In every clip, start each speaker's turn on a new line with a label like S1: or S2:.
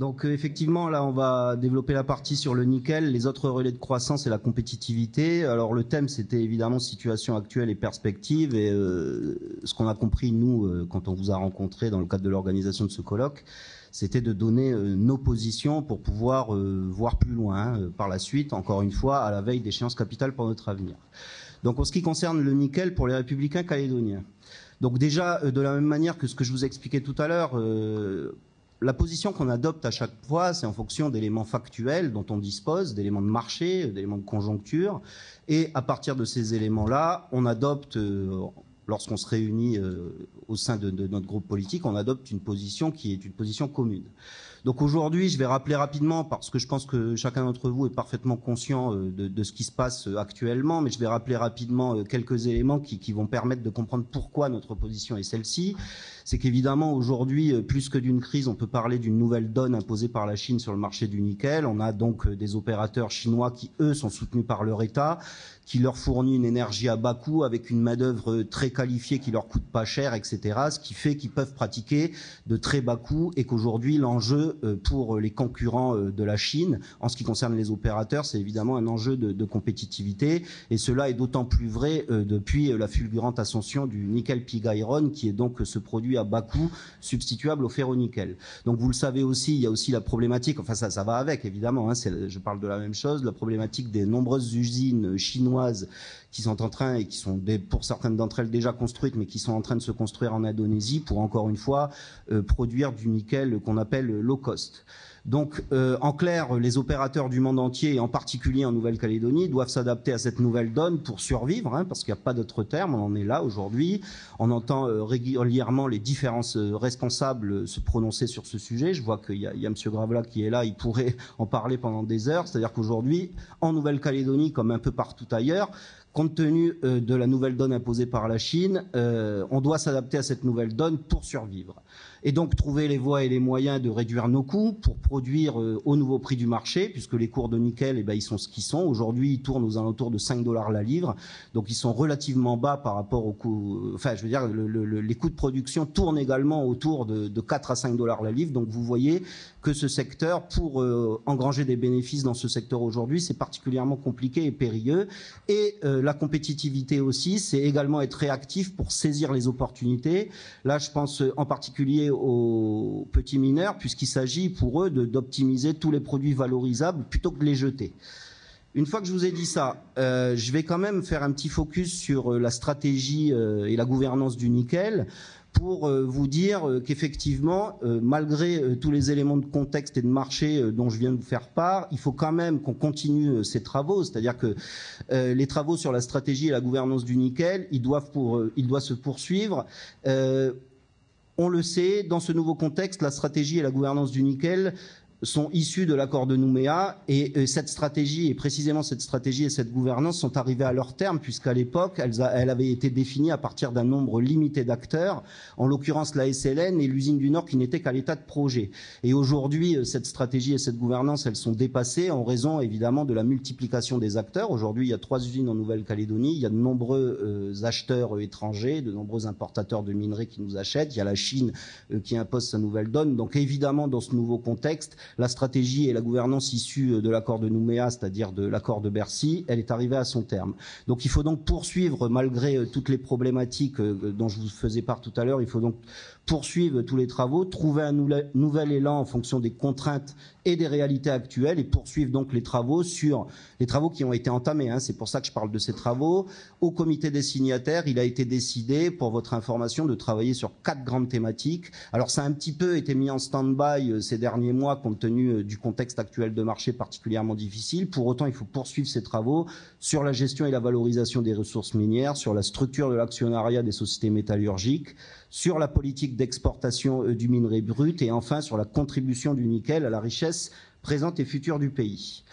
S1: Donc effectivement, là, on va développer la partie sur le nickel, les autres relais de croissance et la compétitivité. Alors le thème, c'était évidemment situation actuelle et perspective. Et ce qu'on a compris, nous, quand on vous a rencontré dans le cadre de l'organisation de ce colloque, c'était de donner nos positions pour pouvoir voir plus loin par la suite, encore une fois, à la veille d'échéances capitales pour notre avenir. Donc en ce qui concerne le nickel pour les républicains calédoniens. Donc déjà, de la même manière que ce que je vous expliquais tout à l'heure, la position qu'on adopte à chaque fois, c'est en fonction d'éléments factuels dont on dispose, d'éléments de marché, d'éléments de conjoncture. Et à partir de ces éléments-là, on adopte, lorsqu'on se réunit au sein de notre groupe politique, on adopte une position qui est une position commune. Donc aujourd'hui, je vais rappeler rapidement, parce que je pense que chacun d'entre vous est parfaitement conscient de ce qui se passe actuellement, mais je vais rappeler rapidement quelques éléments qui vont permettre de comprendre pourquoi notre position est celle-ci. C'est qu'évidemment, aujourd'hui, plus que d'une crise, on peut parler d'une nouvelle donne imposée par la Chine sur le marché du nickel. On a donc des opérateurs chinois qui, eux, sont soutenus par leur État, qui leur fournit une énergie à bas coût avec une main-d'œuvre très qualifiée qui leur coûte pas cher, etc. Ce qui fait qu'ils peuvent pratiquer de très bas coûts et qu'aujourd'hui, l'enjeu pour les concurrents de la Chine, en ce qui concerne les opérateurs, c'est évidemment un enjeu de compétitivité. Et cela est d'autant plus vrai depuis la fulgurante ascension du nickel pig iron, qui est donc ce produit à bas coût substituable au ferro-nickel. Donc vous le savez aussi, il y a aussi la problématique, enfin ça va avec évidemment, hein, je parle de la même chose, la problématique des nombreuses usines chinoises qui sont en train, et qui sont pour certaines d'entre elles déjà construites, mais qui sont en train de se construire en Indonésie pour encore une fois produire du nickel qu'on appelle low cost. Donc, en clair, les opérateurs du monde entier, et en particulier en Nouvelle-Calédonie, doivent s'adapter à cette nouvelle donne pour survivre, hein, parce qu'il n'y a pas d'autre terme, on en est là aujourd'hui. On entend régulièrement les différents responsables se prononcer sur ce sujet. Je vois qu'il y a M. Gravela qui est là, il pourrait en parler pendant des heures. C'est-à-dire qu'aujourd'hui, en Nouvelle-Calédonie, comme un peu partout ailleurs, compte tenu de la nouvelle donne imposée par la Chine, on doit s'adapter à cette nouvelle donne pour survivre. Et donc trouver les voies et les moyens de réduire nos coûts pour produire au nouveau prix du marché, puisque les cours de nickel, eh ben, ils sont ce qu'ils sont. Aujourd'hui, ils tournent aux alentours de 5 $ la livre, donc ils sont relativement bas par rapport aux coûts. Enfin, je veux dire, les coûts de production tournent également autour de 4 à 5 $ la livre. Donc vous voyez que ce secteur, pour engranger des bénéfices dans ce secteur aujourd'hui, c'est particulièrement compliqué et périlleux. Et la compétitivité aussi, c'est également être réactif pour saisir les opportunités. Là, je pense en particulier aux petits mineurs, puisqu'il s'agit pour eux d'optimiser tous les produits valorisables plutôt que de les jeter. Une fois que je vous ai dit ça, je vais quand même faire un petit focus sur la stratégie et la gouvernance du nickel pour vous dire qu'effectivement, malgré tous les éléments de contexte et de marché dont je viens de vous faire part, il faut quand même qu'on continue ces travaux, c'est-à-dire que les travaux sur la stratégie et la gouvernance du nickel, ils doivent se poursuivre. On le sait, dans ce nouveau contexte, la stratégie et la gouvernance du nickel sont issus de l'accord de Nouméa et cette stratégie, et précisément cette stratégie et cette gouvernance sont arrivées à leur terme puisqu'à l'époque, elles avaient été définies à partir d'un nombre limité d'acteurs, en l'occurrence la SLN et l'usine du Nord qui n'était qu'à l'état de projet. Et aujourd'hui, cette stratégie et cette gouvernance, elles sont dépassées en raison évidemment de la multiplication des acteurs. Aujourd'hui, il y a 3 usines en Nouvelle-Calédonie, il y a de nombreux acheteurs étrangers, de nombreux importateurs de minerais qui nous achètent, il y a la Chine qui impose sa nouvelle donne. Donc évidemment, dans ce nouveau contexte, la stratégie et la gouvernance issue de l'accord de Nouméa, c'est-à-dire de l'accord de Bercy, elle est arrivée à son terme. Donc il faut donc poursuivre, malgré toutes les problématiques dont je vous faisais part tout à l'heure, il faut donc poursuivre tous les travaux, trouver un nouvel élan en fonction des contraintes et des réalités actuelles et poursuivre donc les travaux qui ont été entamés. Hein. C'est pour ça que je parle de ces travaux. Au comité des signataires, il a été décidé, pour votre information, de travailler sur 4 grandes thématiques. Alors ça a un petit peu été mis en stand-by ces derniers mois compte tenu du contexte actuel de marché particulièrement difficile. Pour autant, il faut poursuivre ces travaux sur la gestion et la valorisation des ressources minières, sur la structure de l'actionnariat des sociétés métallurgiques, sur la politique d'exportation du minerai brut et enfin sur la contribution du nickel à la richesse présente et future du pays.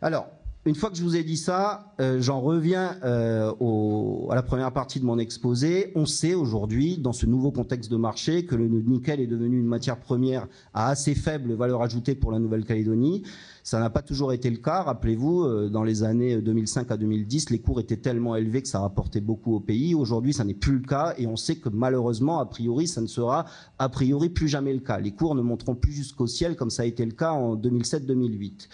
S1: Alors, une fois que je vous ai dit ça, j'en reviens à la première partie de mon exposé. On sait aujourd'hui, dans ce nouveau contexte de marché, que le nickel est devenu une matière première à assez faible valeur ajoutée pour la Nouvelle-Calédonie. Ça n'a pas toujours été le cas. Rappelez-vous, dans les années 2005 à 2010, les cours étaient tellement élevés que ça rapportait beaucoup au pays. Aujourd'hui, ça n'est plus le cas et on sait que malheureusement, a priori, ça ne sera a priori plus jamais le cas. Les cours ne monteront plus jusqu'au ciel comme ça a été le cas en 2007-2008.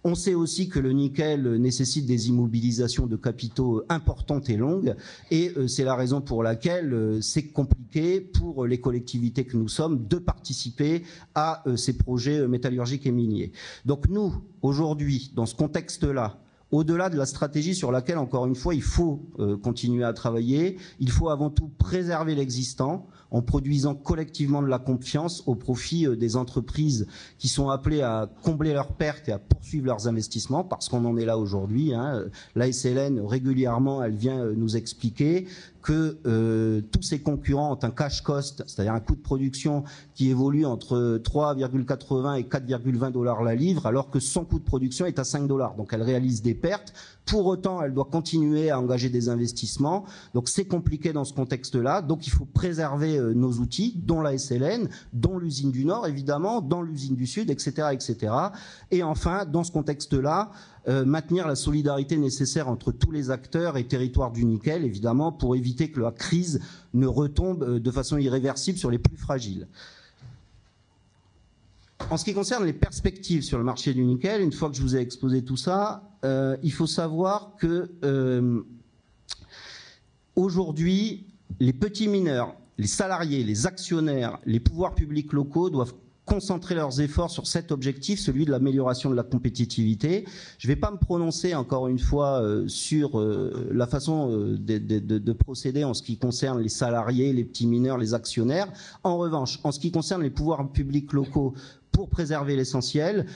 S1: On sait aussi que le nickel nécessite des immobilisations de capitaux importantes et longues, et c'est la raison pour laquelle c'est compliqué pour les collectivités que nous sommes de participer à ces projets métallurgiques et miniers. Donc nous, aujourd'hui, dans ce contexte-là, au-delà de la stratégie sur laquelle, encore une fois, il faut continuer à travailler, il faut avant tout préserver l'existant en produisant collectivement de la confiance au profit des entreprises qui sont appelées à combler leurs pertes et à poursuivre leurs investissements, parce qu'on en est là aujourd'hui. La SLN, régulièrement, elle vient nous expliquer que tous ses concurrents ont un cash cost, c'est-à-dire un coût de production qui évolue entre 3,80 et 4,20 $ la livre, alors que son coût de production est à 5 $. Donc elle réalise des pertes. Pour autant, elle doit continuer à engager des investissements. Donc c'est compliqué dans ce contexte-là. Donc il faut préserver nos outils, dont la SLN, dont l'usine du Nord, évidemment, dont l'usine du Sud, etc., etc. Et enfin, dans ce contexte-là, maintenir la solidarité nécessaire entre tous les acteurs et territoires du nickel, évidemment, pour éviter que la crise ne retombe de façon irréversible sur les plus fragiles. En ce qui concerne les perspectives sur le marché du nickel, une fois que je vous ai exposé tout ça, il faut savoir que aujourd'hui, les petits mineurs, les salariés, les actionnaires, les pouvoirs publics locaux doivent concentrer leurs efforts sur cet objectif, celui de l'amélioration de la compétitivité. Je ne vais pas me prononcer encore une fois sur la façon de procéder en ce qui concerne les salariés, les petits mineurs, les actionnaires. En revanche, en ce qui concerne les pouvoirs publics locaux, pour préserver l'essentiel,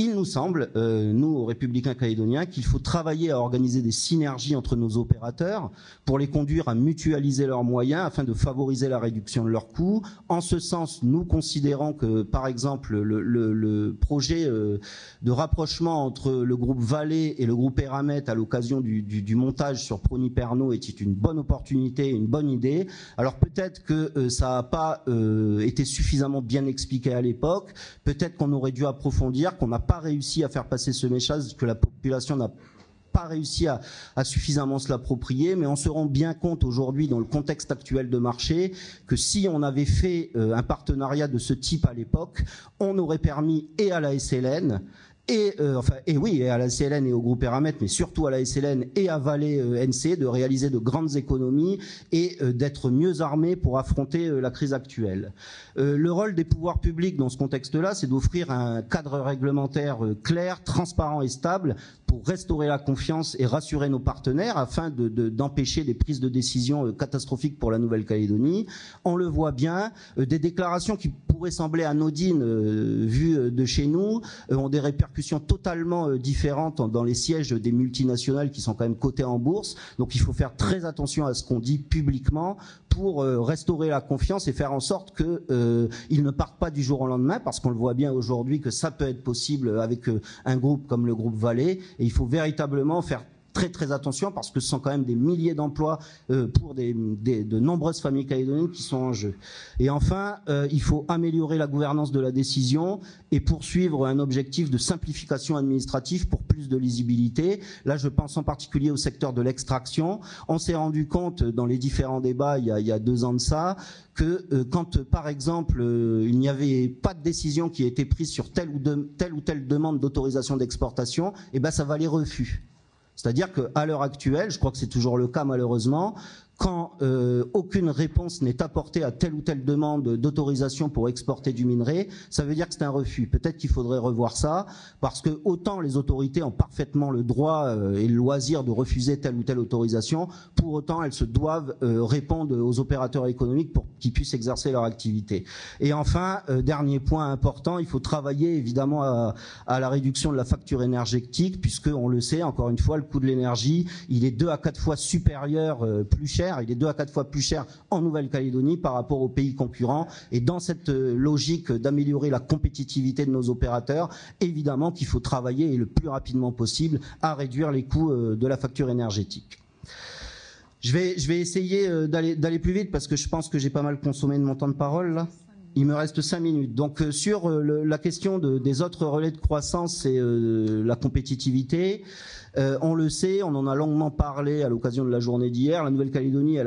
S1: il nous semble, nous, républicains calédoniens, qu'il faut travailler à organiser des synergies entre nos opérateurs pour les conduire à mutualiser leurs moyens afin de favoriser la réduction de leurs coûts. En ce sens, nous considérons que, par exemple, le projet de rapprochement entre le groupe Vallée et le groupe Eramet à l'occasion du montage sur Prony-Pernod est une bonne opportunité, une bonne idée. Alors peut-être que ça n'a pas été suffisamment bien expliqué à l'époque, peut-être qu'on aurait dû approfondir, qu'on n'a pas réussi à faire passer ce message, que la population n'a pas réussi à suffisamment se l'approprier, mais on se rend bien compte aujourd'hui, dans le contexte actuel de marché, que si on avait fait un partenariat de ce type à l'époque, on aurait permis et à la SLN, et à la SLN et au groupe Eramet, mais surtout à la SLN et à Vallée NC, de réaliser de grandes économies et d'être mieux armés pour affronter la crise actuelle. Le rôle des pouvoirs publics dans ce contexte-là, c'est d'offrir un cadre réglementaire clair, transparent et stable pour restaurer la confiance et rassurer nos partenaires afin d'empêcher des prises de décision catastrophiques pour la Nouvelle-Calédonie. On le voit bien, des déclarations qui pourraient sembler anodines vues de chez nous ont des répercussions totalement différentes dans les sièges des multinationales qui sont quand même cotées en bourse. Donc il faut faire très attention à ce qu'on dit publiquement pour restaurer la confiance et faire en sorte qu'ils ne partent pas du jour au lendemain, parce qu'on le voit bien aujourd'hui que ça peut être possible avec un groupe comme le groupe Vallée. Et il faut véritablement faire très très attention, parce que ce sont quand même des milliers d'emplois pour de nombreuses familles calédoniennes qui sont en jeu. Et enfin, il faut améliorer la gouvernance de la décision et poursuivre un objectif de simplification administrative pour plus de lisibilité. Là, je pense en particulier au secteur de l'extraction. On s'est rendu compte dans les différents débats il y a 2 ans de ça que quand, par exemple, il n'y avait pas de décision qui était prise sur telle ou telle demande d'autorisation d'exportation, eh ben ça valait refus. C'est-à-dire qu'à l'heure actuelle, je crois que c'est toujours le cas malheureusement, quand aucune réponse n'est apportée à telle ou telle demande d'autorisation pour exporter du minerai, ça veut dire que c'est un refus. Peut-être qu'il faudrait revoir ça, parce que autant les autorités ont parfaitement le droit et le loisir de refuser telle ou telle autorisation, pour autant elles se doivent répondre aux opérateurs économiques pour qu'ils puissent exercer leur activité. Et enfin, dernier point important, il faut travailler évidemment à la réduction de la facture énergétique, puisque on le sait, encore une fois, le coût de l'énergie, il est 2 à 4 fois supérieur, plus cher. Il est 2 à 4 fois plus cher en Nouvelle-Calédonie par rapport aux pays concurrents. Et dans cette logique d'améliorer la compétitivité de nos opérateurs, évidemment qu'il faut travailler, et le plus rapidement possible, à réduire les coûts de la facture énergétique. Je vais essayer d'aller plus vite, parce que je pense que j'ai pas mal consommé de mon temps de parole là. Il me reste 5 minutes. Donc sur la question des autres relais de croissance et la compétitivité, on le sait, on en a longuement parlé à l'occasion de la journée d'hier. La Nouvelle-Calédonie, elle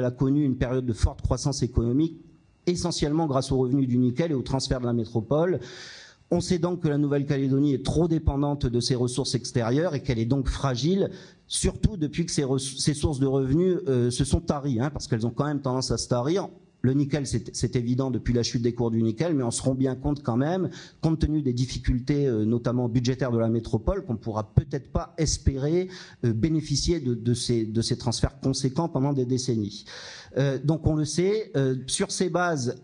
S1: a connu une période de forte croissance économique, essentiellement grâce aux revenus du nickel et au transfert de la métropole. On sait donc que la Nouvelle-Calédonie est trop dépendante de ses ressources extérieures et qu'elle est donc fragile, surtout depuis que ses sources de revenus se sont taries, parce qu'elles ont quand même tendance à se tarir. Le nickel, c'est évident depuis la chute des cours du nickel, mais on se rend bien compte quand même, compte tenu des difficultés notamment budgétaires de la métropole, qu'on pourra peut-être pas espérer bénéficier de ces transferts conséquents pendant des décennies. Donc on le sait, sur ces bases,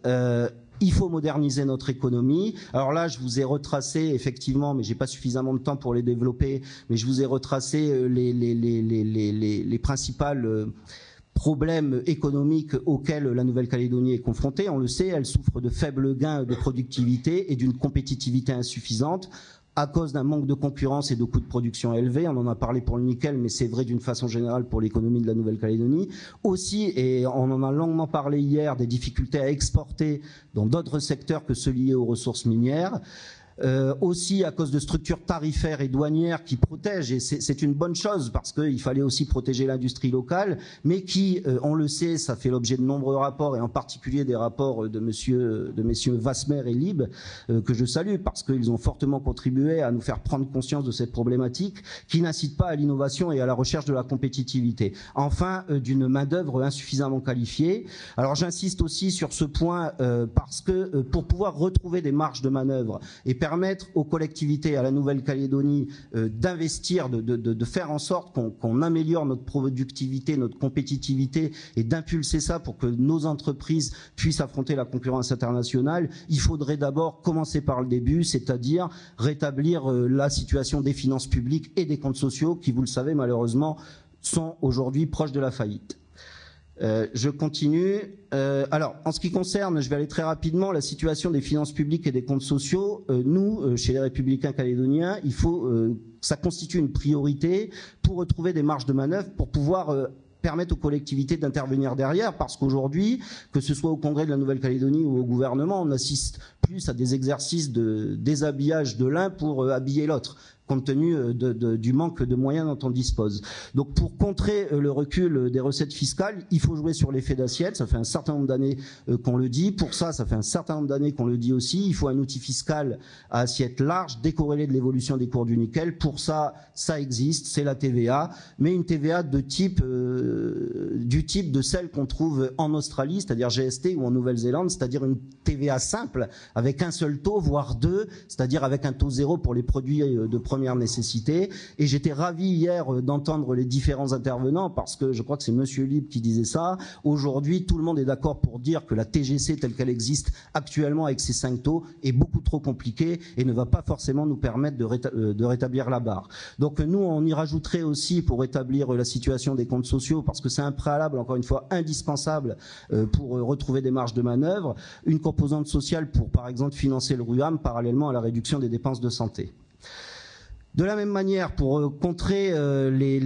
S1: il faut moderniser notre économie. Alors là, je vous ai retracé, effectivement, mais j'ai pas suffisamment de temps pour les développer, mais je vous ai retracé les principales problèmes économiques auxquels la Nouvelle-Calédonie est confrontée. On le sait, elle souffre de faibles gains de productivité et d'une compétitivité insuffisante à cause d'un manque de concurrence et de coûts de production élevés. On en a parlé pour le nickel, mais c'est vrai d'une façon générale pour l'économie de la Nouvelle-Calédonie. Aussi, et on en a longuement parlé hier, des difficultés à exporter dans d'autres secteurs que ceux liés aux ressources minières. Aussi à cause de structures tarifaires et douanières qui protègent, et c'est une bonne chose parce qu'il fallait aussi protéger l'industrie locale, mais qui, on le sait, ça fait l'objet de nombreux rapports, et en particulier des rapports de messieurs Vasmer et Lib, que je salue parce qu'ils ont fortement contribué à nous faire prendre conscience de cette problématique, qui n'incite pas à l'innovation et à la recherche de la compétitivité. Enfin, d'une main-d'œuvre insuffisamment qualifiée. Alors j'insiste aussi sur ce point parce que pour pouvoir retrouver des marges de manœuvre et permettre aux collectivités, à la Nouvelle-Calédonie, d'investir, de faire en sorte qu'on améliore notre productivité, notre compétitivité et d'impulser ça pour que nos entreprises puissent affronter la concurrence internationale, il faudrait d'abord commencer par le début, c'est-à-dire rétablir la situation des finances publiques et des comptes sociaux qui, vous le savez, malheureusement, sont aujourd'hui proches de la faillite. Je continue. Alors, en ce qui concerne, je vais aller très rapidement, la situation des finances publiques et des comptes sociaux, nous, chez les Républicains calédoniens, il faut, ça constitue une priorité pour retrouver des marges de manœuvre, pour pouvoir permettre aux collectivités d'intervenir derrière, parce qu'aujourd'hui, que ce soit au Congrès de la Nouvelle-Calédonie ou au gouvernement, on assiste plus à des exercices de déshabillage de l'un pour habiller l'autre, compte tenu du manque de moyens dont on dispose. Donc pour contrer le recul des recettes fiscales, il faut jouer sur l'effet d'assiette, ça fait un certain nombre d'années qu'on le dit, pour ça fait un certain nombre d'années qu'on le dit aussi, il faut un outil fiscal à assiette large, décorrélé de l'évolution des cours du nickel, pour ça, ça existe, c'est la TVA, mais une TVA de type, du type de celle qu'on trouve en Australie, c'est-à-dire GST, ou en Nouvelle-Zélande, c'est-à-dire une TVA simple, avec un seul taux, voire deux, c'est-à-dire avec un taux zéro pour les produits de première nécessité. Et j'étais ravi hier d'entendre les différents intervenants, parce que je crois que c'est Monsieur Libre qui disait ça. Aujourd'hui, tout le monde est d'accord pour dire que la TGC telle qu'elle existe actuellement avec ses 5 taux est beaucoup trop compliquée et ne va pas forcément nous permettre de rétablir la barre. Donc nous, on y rajouterait aussi, pour rétablir la situation des comptes sociaux, parce que c'est un préalable, encore une fois, indispensable pour retrouver des marges de manœuvre, une composante sociale pour, par exemple, financer le RUAM parallèlement à la réduction des dépenses de santé. De la même manière, pour contrer les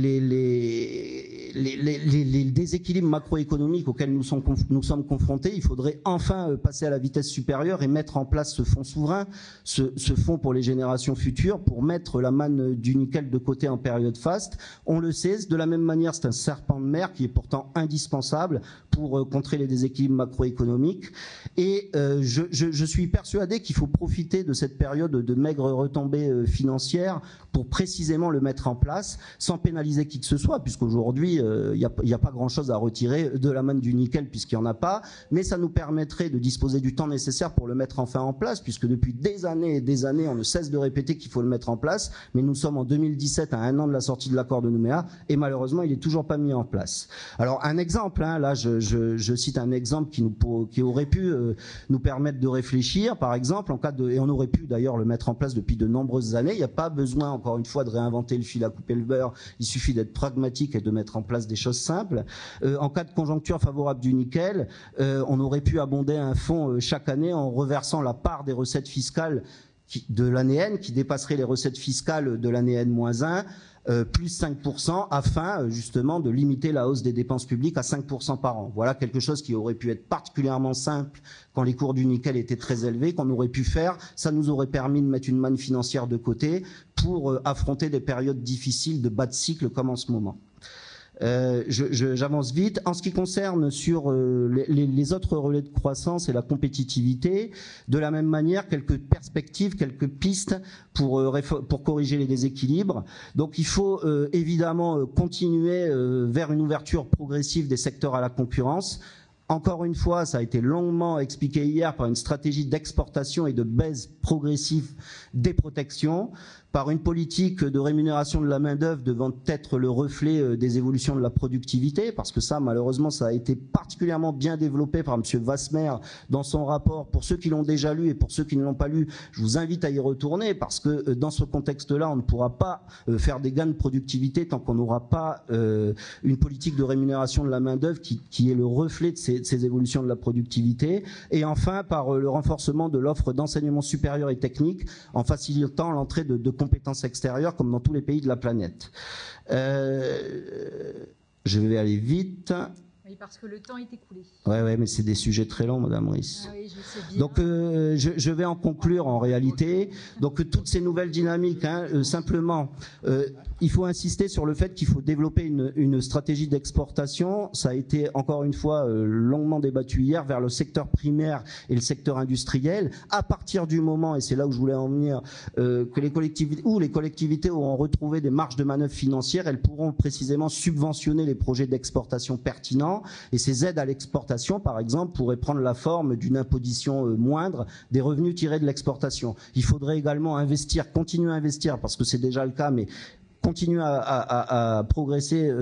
S1: déséquilibres macroéconomiques auxquels nous sommes confrontés, il faudrait enfin passer à la vitesse supérieure et mettre en place ce fonds souverain, ce fonds pour les générations futures, pour mettre la manne du nickel de côté en période faste. On le sait, de la même manière, c'est un serpent de mer qui est pourtant indispensable pour contrer les déséquilibres macroéconomiques. Et je suis persuadé qu'il faut profiter de cette période de maigres retombées financières pour précisément le mettre en place, sans pénaliser qui que ce soit, puisqu'aujourd'hui, il n'y a pas grand-chose à retirer de la manne du nickel, puisqu'il n'y en a pas, mais ça nous permettrait de disposer du temps nécessaire pour le mettre enfin en place, puisque depuis des années et des années, on ne cesse de répéter qu'il faut le mettre en place, mais nous sommes en 2017, à 1 an de la sortie de l'accord de Nouméa, et malheureusement, il n'est toujours pas mis en place. Alors, un exemple, là, je cite un exemple qui aurait pu nous permettre de réfléchir, par exemple, et on aurait pu d'ailleurs le mettre en place depuis de nombreuses années, il n'y a pas besoin, encore une fois, de réinventer le fil à couper le beurre, il suffit d'être pragmatique et de mettre en place des choses simples. En cas de conjoncture favorable du nickel, on aurait pu abonder un fonds chaque année en reversant la part des recettes fiscales de l'année N qui dépasserait les recettes fiscales de l'année N-1, plus 5%, afin justement de limiter la hausse des dépenses publiques à 5% par an. Voilà quelque chose qui aurait pu être particulièrement simple quand les cours du nickel étaient très élevés, qu'on aurait pu faire. Ça nous aurait permis de mettre une manne financière de côté pour affronter des périodes difficiles de bas de cycle comme en ce moment. J'avance vite. En ce qui concerne sur les autres relais de croissance et la compétitivité, de la même manière, quelques perspectives, quelques pistes pour corriger les déséquilibres. Donc il faut évidemment continuer vers une ouverture progressive des secteurs à la concurrence. Encore une fois, ça a été longuement expliqué hier par une stratégie d'exportation et de baisse progressive des protections, par une politique de rémunération de la main-d'œuvre devant être le reflet des évolutions de la productivité, parce que ça, malheureusement, ça a été particulièrement bien développé par M. Wasmer dans son rapport. Pour ceux qui l'ont déjà lu et pour ceux qui ne l'ont pas lu, je vous invite à y retourner, parce que dans ce contexte-là, on ne pourra pas faire des gains de productivité tant qu'on n'aura pas une politique de rémunération de la main-d'œuvre qui est le reflet de ces évolutions de la productivité. Et enfin, par le renforcement de l'offre d'enseignement supérieur et technique, en facilitant l'entrée de compétences extérieures comme dans tous les pays de la planète. Je vais aller vite.
S2: Oui, parce que le temps est écoulé.
S1: Ouais, mais c'est des sujets très longs, Madame Riss.
S2: Ah oui, je sais bien.
S1: Donc, je vais en conclure en réalité. Donc, toutes ces nouvelles dynamiques, simplement, il faut insister sur le fait qu'il faut développer une stratégie d'exportation. Ça a été encore une fois longuement débattu hier vers le secteur primaire et le secteur industriel. À partir du moment, et c'est là où je voulais en venir, que les collectivités auront retrouvé des marges de manœuvre financières, elles pourront précisément subventionner les projets d'exportation pertinents. Et ces aides à l'exportation, par exemple, pourraient prendre la forme d'une imposition moindre des revenus tirés de l'exportation. Il faudrait également investir, continuer à investir, parce que c'est déjà le cas, mais continuer à progresser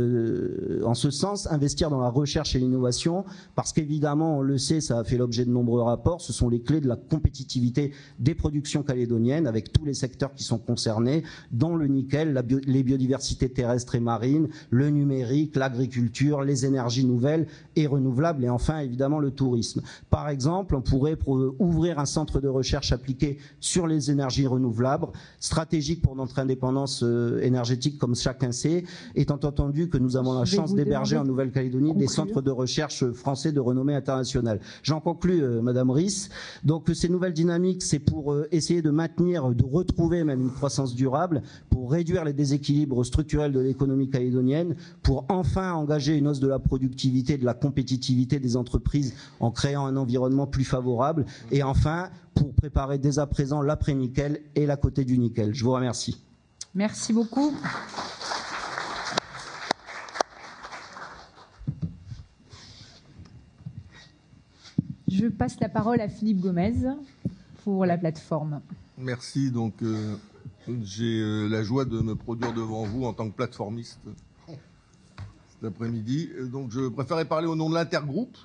S1: en ce sens, investir dans la recherche et l'innovation, parce qu'évidemment, on le sait, ça a fait l'objet de nombreux rapports, ce sont les clés de la compétitivité des productions calédoniennes, avec tous les secteurs qui sont concernés, dont le nickel, les biodiversités terrestres et marines, le numérique, l'agriculture, les énergies nouvelles et renouvelables, et enfin, évidemment, le tourisme. Par exemple, on pourrait ouvrir un centre de recherche appliqué sur les énergies renouvelables, stratégique pour notre indépendance énergétique, comme chacun sait, étant entendu que nous avons la chance d'héberger en Nouvelle-Calédonie des centres de recherche français de renommée internationale. J'en conclus, Madame Riss. Donc ces nouvelles dynamiques, c'est pour essayer de maintenir, de retrouver même une croissance durable, pour réduire les déséquilibres structurels de l'économie calédonienne, pour enfin engager une hausse de la productivité, de la compétitivité des entreprises en créant un environnement plus favorable, et enfin pour préparer dès à présent l'après-nickel et la côté du nickel. Je vous remercie.
S2: Merci beaucoup. Je passe la parole à Philippe Gomez pour la plateforme.
S3: Merci. Donc, j'ai la joie de me produire devant vous en tant que plateformiste cet après-midi. Donc, je préférais parler au nom de l'intergroupe,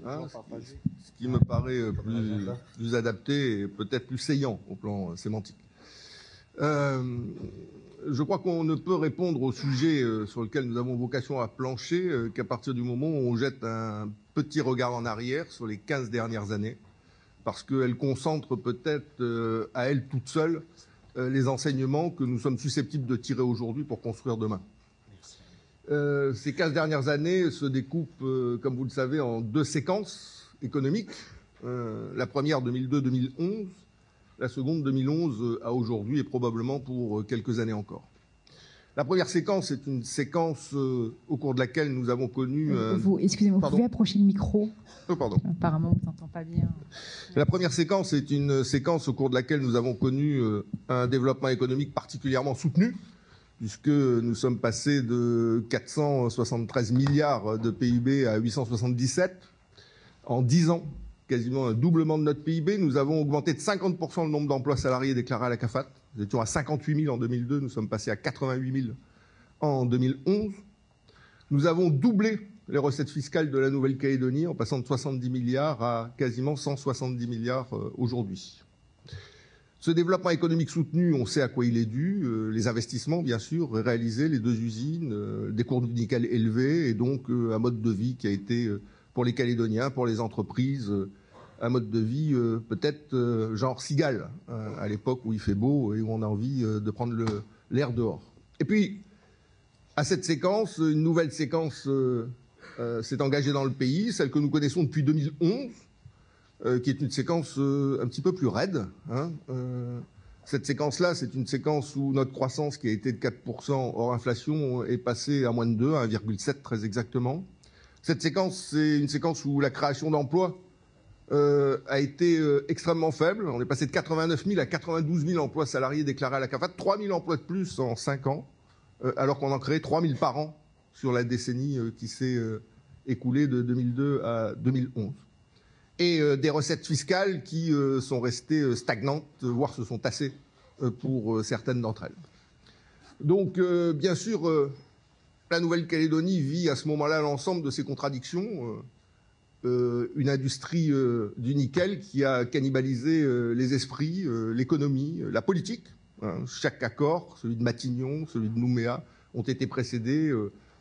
S3: ce qui me paraît plus adapté et peut-être plus saillant au plan sémantique. Je crois qu'on ne peut répondre au sujet sur lequel nous avons vocation à plancher qu'à partir du moment où on jette un petit regard en arrière sur les 15 dernières années, parce qu'elles concentrent peut-être à elles toutes seules les enseignements que nous sommes susceptibles de tirer aujourd'hui pour construire demain. Ces 15 dernières années se découpent, comme vous le savez, en deux séquences économiques. La première, 2002-2011, la seconde, 2011 à aujourd'hui, et probablement pour quelques années encore. La première séquence est une séquence au cours de laquelle nous avons connu...
S2: Excusez-moi, vous pouvez approcher le micro?
S3: Pardon.
S2: Apparemment, on ne t'entend pas bien.
S3: La première séquence est une séquence au cours de laquelle nous avons connu un développement économique particulièrement soutenu, puisque nous sommes passés de 473 milliards de PIB à 877 en 10 ans. Quasiment un doublement de notre PIB. Nous avons augmenté de 50% le nombre d'emplois salariés déclarés à la CAFAT. Nous étions à 58 000 en 2002, nous sommes passés à 88 000 en 2011. Nous avons doublé les recettes fiscales de la Nouvelle-Calédonie en passant de 70 milliards à quasiment 170 milliards aujourd'hui. Ce développement économique soutenu, on sait à quoi il est dû. Les investissements, bien sûr, réalisés, les deux usines, des cours du nickel élevés et donc un mode de vie qui a été... pour les Calédoniens, pour les entreprises, un mode de vie peut-être genre cigale, à l'époque où il fait beau et où on a envie de prendre l'air dehors. Et puis, à cette séquence, une nouvelle séquence s'est engagée dans le pays, celle que nous connaissons depuis 2011, qui est une séquence un petit peu plus raide. Cette séquence-là, c'est une séquence où notre croissance, qui a été de 4% hors inflation, est passée à moins de 2, à 1,7 très exactement. Cette séquence, c'est une séquence où la création d'emplois a été extrêmement faible. On est passé de 89 000 à 92 000 emplois salariés déclarés à la CAFAT, 3 000 emplois de plus en 5 ans, alors qu'on en créait 3 000 par an sur la décennie qui s'est écoulée de 2002 à 2011. Et des recettes fiscales qui sont restées stagnantes, voire se sont tassées pour certaines d'entre elles. Donc, bien sûr, la Nouvelle-Calédonie vit à ce moment-là l'ensemble de ces contradictions. Une industrie du nickel qui a cannibalisé les esprits, l'économie, la politique. Chaque accord, celui de Matignon, celui de Nouméa, ont été précédés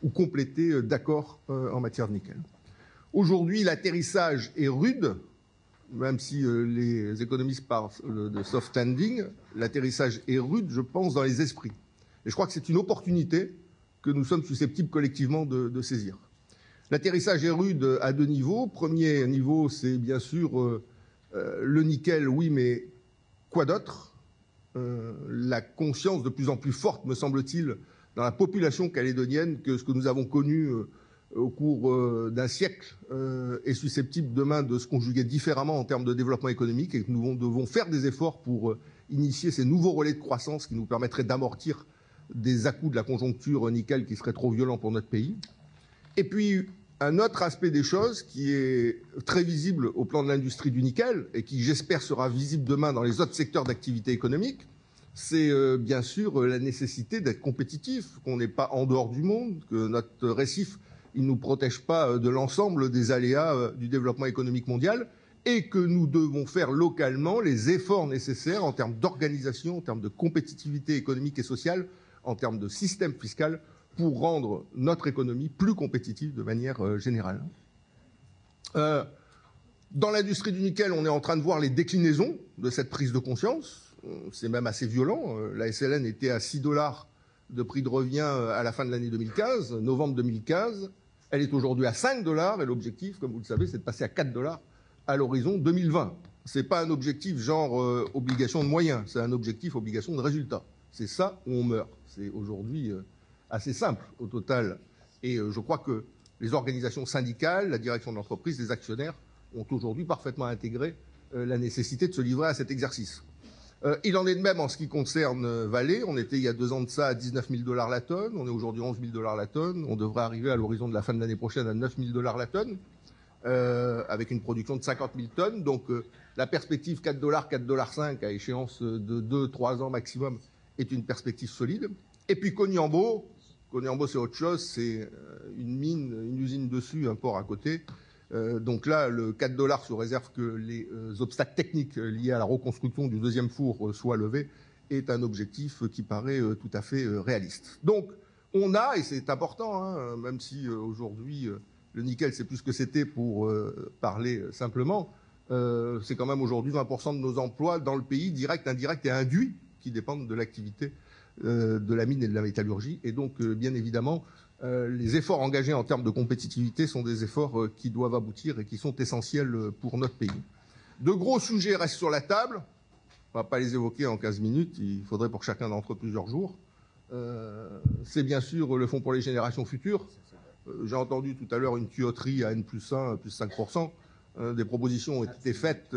S3: ou complétés d'accords en matière de nickel. Aujourd'hui, l'atterrissage est rude, même si les économistes parlent de soft landing. L'atterrissage est rude, je pense, dans les esprits. Et je crois que c'est une opportunité que nous sommes susceptibles collectivement de saisir. L'atterrissage est rude à 2 niveaux. Premier niveau, c'est bien sûr le nickel, oui, mais quoi d'autre ? La conscience de plus en plus forte, me semble-t-il, dans la population calédonienne, que ce que nous avons connu au cours d'un siècle est susceptible demain de se conjuguer différemment en termes de développement économique et que nous devons faire des efforts pour initier ces nouveaux relais de croissance qui nous permettraient d'amortir des à-coups de la conjoncture nickel qui seraient trop violents pour notre pays. Et puis, un autre aspect des choses qui est très visible au plan de l'industrie du nickel et qui, j'espère, sera visible demain dans les autres secteurs d'activité économique, c'est bien sûr la nécessité d'être compétitif, qu'on n'est pas en dehors du monde, que notre récif il ne nous protège pas de l'ensemble des aléas du développement économique mondial et que nous devons faire localement les efforts nécessaires en termes d'organisation, en termes de compétitivité économique et sociale, en termes de système fiscal pour rendre notre économie plus compétitive de manière générale. Dans l'industrie du nickel, on est en train de voir les déclinaisons de cette prise de conscience. C'est même assez violent. La SLN était à 6 $ de prix de revient à la fin de l'année 2015, novembre 2015. Elle est aujourd'hui à 5 $ et l'objectif, comme vous le savez, c'est de passer à 4 $ à l'horizon 2020. Ce n'est pas un objectif genre obligation de moyens, c'est un objectif obligation de résultats. C'est ça ou on meurt. C'est aujourd'hui assez simple au total. Et je crois que les organisations syndicales, la direction de l'entreprise, les actionnaires ont aujourd'hui parfaitement intégré la nécessité de se livrer à cet exercice. Il en est de même en ce qui concerne Vale. On était il y a 2 ans de ça à 19 000 $ la tonne. On est aujourd'hui 11 000 $ la tonne. On devrait arriver à l'horizon de la fin de l'année prochaine à 9 000 $ la tonne, avec une production de 50 000 tonnes. Donc la perspective 4 $, 4,5 $ à échéance de 2-3 ans maximum est une perspective solide. Et puis Koniambo c'est autre chose. C'est une mine, une usine dessus, un port à côté. Donc là, le 4 $ sous réserve que les obstacles techniques liés à la reconstruction du deuxième four soient levés, est un objectif qui paraît tout à fait réaliste. Donc on a, et c'est important, même si aujourd'hui le nickel c'est plus ce que c'était pour parler simplement, c'est quand même aujourd'hui 20% de nos emplois dans le pays, directs, indirects et induits, qui dépendent de l'activité de la mine et de la métallurgie. Et donc, bien évidemment, les efforts engagés en termes de compétitivité sont des efforts qui doivent aboutir et qui sont essentiels pour notre pays. De gros sujets restent sur la table. On ne va pas les évoquer en 15 minutes. Il faudrait pour chacun d'entre eux plusieurs jours. C'est bien sûr le Fonds pour les générations futures. J'ai entendu tout à l'heure une tuyauterie à N+1, plus 5%. Des propositions ont été faites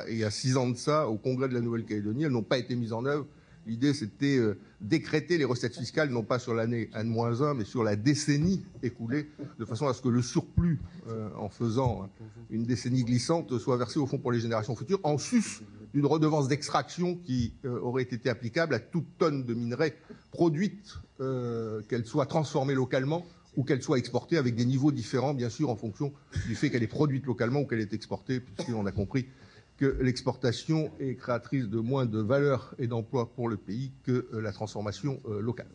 S3: il y a 6 ans de ça au Congrès de la Nouvelle-Calédonie. Elles n'ont pas été mises en œuvre. L'idée, c'était d'écrêter les recettes fiscales, non pas sur l'année N-1, mais sur la décennie écoulée, de façon à ce que le surplus, en faisant une décennie glissante, soit versé au Fonds pour les générations futures, en sus d'une redevance d'extraction qui aurait été applicable à toute tonne de minerai produite, qu'elle soit transformée localement ou qu'elle soit exportée, avec des niveaux différents, bien sûr, en fonction du fait qu'elle est produite localement ou qu'elle est exportée, puisqu'on a compris que l'exportation est créatrice de moins de valeur et d'emplois pour le pays que la transformation locale.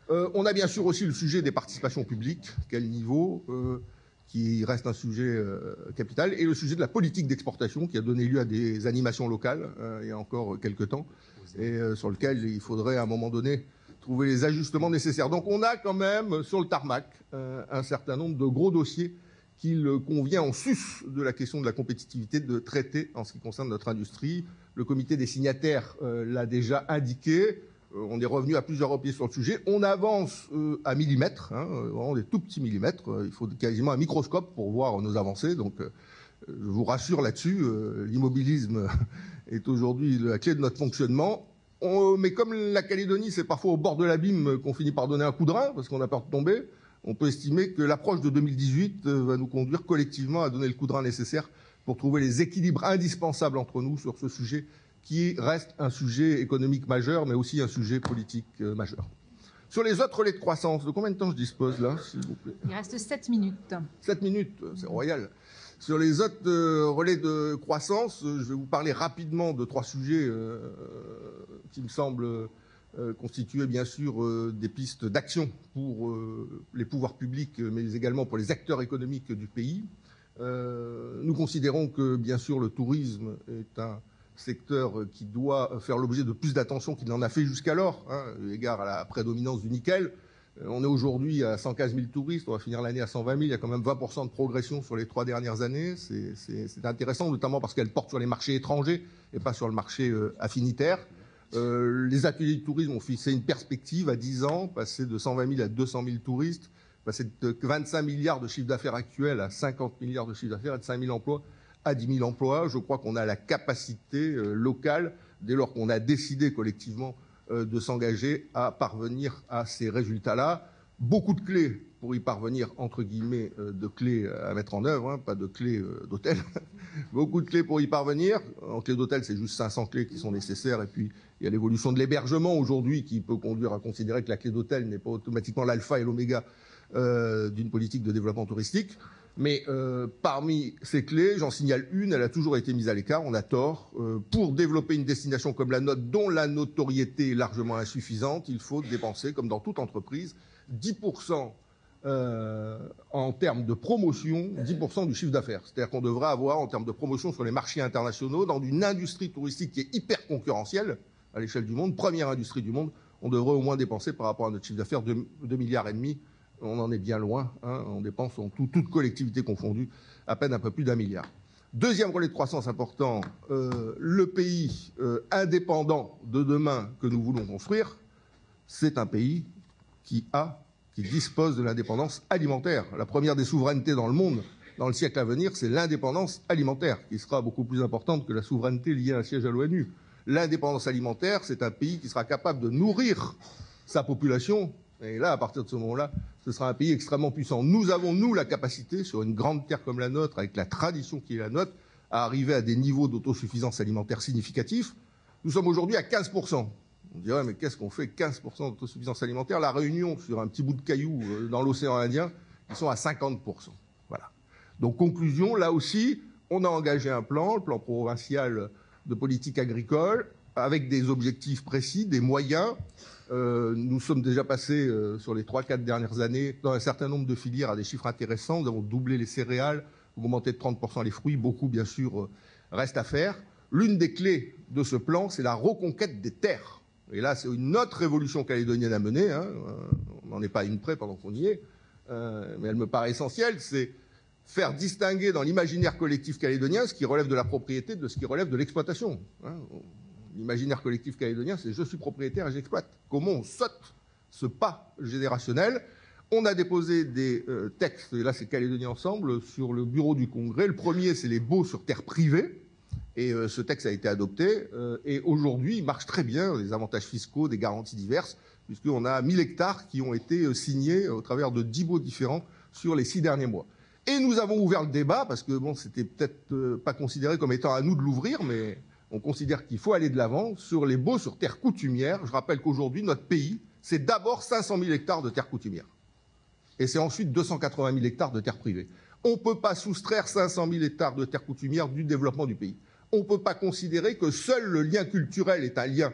S3: On a bien sûr aussi le sujet des participations publiques, quel niveau, qui reste un sujet capital, et le sujet de la politique d'exportation qui a donné lieu à des animations locales il y a encore quelques temps, et sur lequel il faudrait à un moment donné trouver les ajustements nécessaires. Donc on a quand même sur le tarmac un certain nombre de gros dossiers qu'il convient en sus de la question de la compétitivité de traiter en ce qui concerne notre industrie. Le comité des signataires l'a déjà indiqué. On est revenu à plusieurs reprises sur le sujet. On avance à millimètres, vraiment des tout petits millimètres. Il faut quasiment un microscope pour voir nos avancées. Donc je vous rassure là-dessus, l'immobilisme est aujourd'hui la clé de notre fonctionnement. Mais comme la Calédonie, c'est parfois au bord de l'abîme qu'on finit par donner un coup de rein, parce qu'on a peur de tomber, on peut estimer que l'approche de 2018 va nous conduire collectivement à donner le coup de rein nécessaire pour trouver les équilibres indispensables entre nous sur ce sujet qui reste un sujet économique majeur, mais aussi un sujet politique majeur. Sur les autres relais de croissance, de combien de temps je dispose là, s'il vous plaît?
S2: Il reste 7 minutes.
S3: 7 minutes, c'est royal. Sur les autres relais de croissance, je vais vous parler rapidement de 3 sujets qui me semblent constituer bien sûr des pistes d'action pour les pouvoirs publics, mais également pour les acteurs économiques du pays. Nous considérons que bien sûr le tourisme est un secteur qui doit faire l'objet de plus d'attention qu'il n'en a fait jusqu'alors, eu égard à la prédominance du nickel. On est aujourd'hui à 115 000 touristes, on va finir l'année à 120 000, il y a quand même 20% de progression sur les 3 dernières années. C'est intéressant, notamment parce qu'elle porte sur les marchés étrangers et pas sur le marché affinitaire. Les ateliers de tourisme ont fixé une perspective à 10 ans, passer de 120 000 à 200 000 touristes, passer de 25 milliards de chiffre d'affaires actuel à 50 milliards de chiffre d'affaires et de 5 000 emplois à 10 000 emplois. Je crois qu'on a la capacité locale, dès lors qu'on a décidé collectivement de s'engager à parvenir à ces résultats-là. Beaucoup de clés pour y parvenir, entre guillemets, de clés à mettre en œuvre, pas de clés d'hôtel. Beaucoup de clés pour y parvenir. En clés d'hôtel, c'est juste 500 clés qui sont nécessaires. Et puis, il y a l'évolution de l'hébergement aujourd'hui qui peut conduire à considérer que la clé d'hôtel n'est pas automatiquement l'alpha et l'oméga d'une politique de développement touristique. Mais parmi ces clés, j'en signale une, elle a toujours été mise à l'écart, on a tort. Pour développer une destination comme la nôtre, dont la notoriété est largement insuffisante, il faut dépenser, comme dans toute entreprise, 10% en termes de promotion, 10% du chiffre d'affaires. C'est-à-dire qu'on devrait avoir, en termes de promotion sur les marchés internationaux, dans une industrie touristique qui est hyper concurrentielle à l'échelle du monde, première industrie du monde, on devrait au moins dépenser par rapport à notre chiffre d'affaires 2,5 milliards. On en est bien loin, on dépense en toute collectivité confondue à peine un peu plus d'1 milliard. Deuxième relais de croissance important, le pays indépendant de demain que nous voulons construire, c'est un pays qui dispose de l'indépendance alimentaire. La première des souverainetés dans le monde, dans le siècle à venir, c'est l'indépendance alimentaire, qui sera beaucoup plus importante que la souveraineté liée à un siège à l'ONU. L'indépendance alimentaire, c'est un pays qui sera capable de nourrir sa population. Et là, à partir de ce moment-là, ce sera un pays extrêmement puissant. Nous avons, nous, la capacité, sur une grande terre comme la nôtre, avec la tradition qui est la nôtre, à arriver à des niveaux d'autosuffisance alimentaire significatifs. Nous sommes aujourd'hui à 15%. On dirait, mais qu'est-ce qu'on fait 15% d'autosuffisance alimentaire? La Réunion, sur un petit bout de caillou dans l'océan Indien, ils sont à 50%. Voilà. Donc, conclusion, là aussi, on a engagé un plan, le plan provincial de politique agricole, avec des objectifs précis, des moyens. Nous sommes déjà passés sur les 3-4 dernières années dans un certain nombre de filières à des chiffres intéressants. Nous avons doublé les céréales, augmenté de 30% les fruits. Beaucoup, bien sûr, reste à faire. L'une des clés de ce plan, c'est la reconquête des terres. Et là, c'est une autre révolution calédonienne à mener. On n'en est pas à une près pendant qu'on y est. Mais elle me paraît essentielle. C'est faire distinguer dans l'imaginaire collectif calédonien ce qui relève de la propriété de ce qui relève de l'exploitation. L'imaginaire collectif calédonien, c'est je suis propriétaire et j'exploite. Comment on saute ce pas générationnel? On a déposé des textes, et là c'est Calédonie Ensemble, sur le bureau du Congrès. Le premier, c'est les baux sur terre privée. Et ce texte a été adopté. Et aujourd'hui, il marche très bien, des avantages fiscaux, des garanties diverses, puisqu'on a 1000 hectares qui ont été signés au travers de 10 baux différents sur les 6 derniers mois. Et nous avons ouvert le débat, parce que bon, c'était peut-être pas considéré comme étant à nous de l'ouvrir, mais on considère qu'il faut aller de l'avant sur les baux sur terre coutumière. Je rappelle qu'aujourd'hui, notre pays, c'est d'abord 500 000 hectares de terre coutumière. Et c'est ensuite 280 000 hectares de terre privée. On ne peut pas soustraire 500 000 hectares de terre coutumière du développement du pays. On ne peut pas considérer que seul le lien culturel est un lien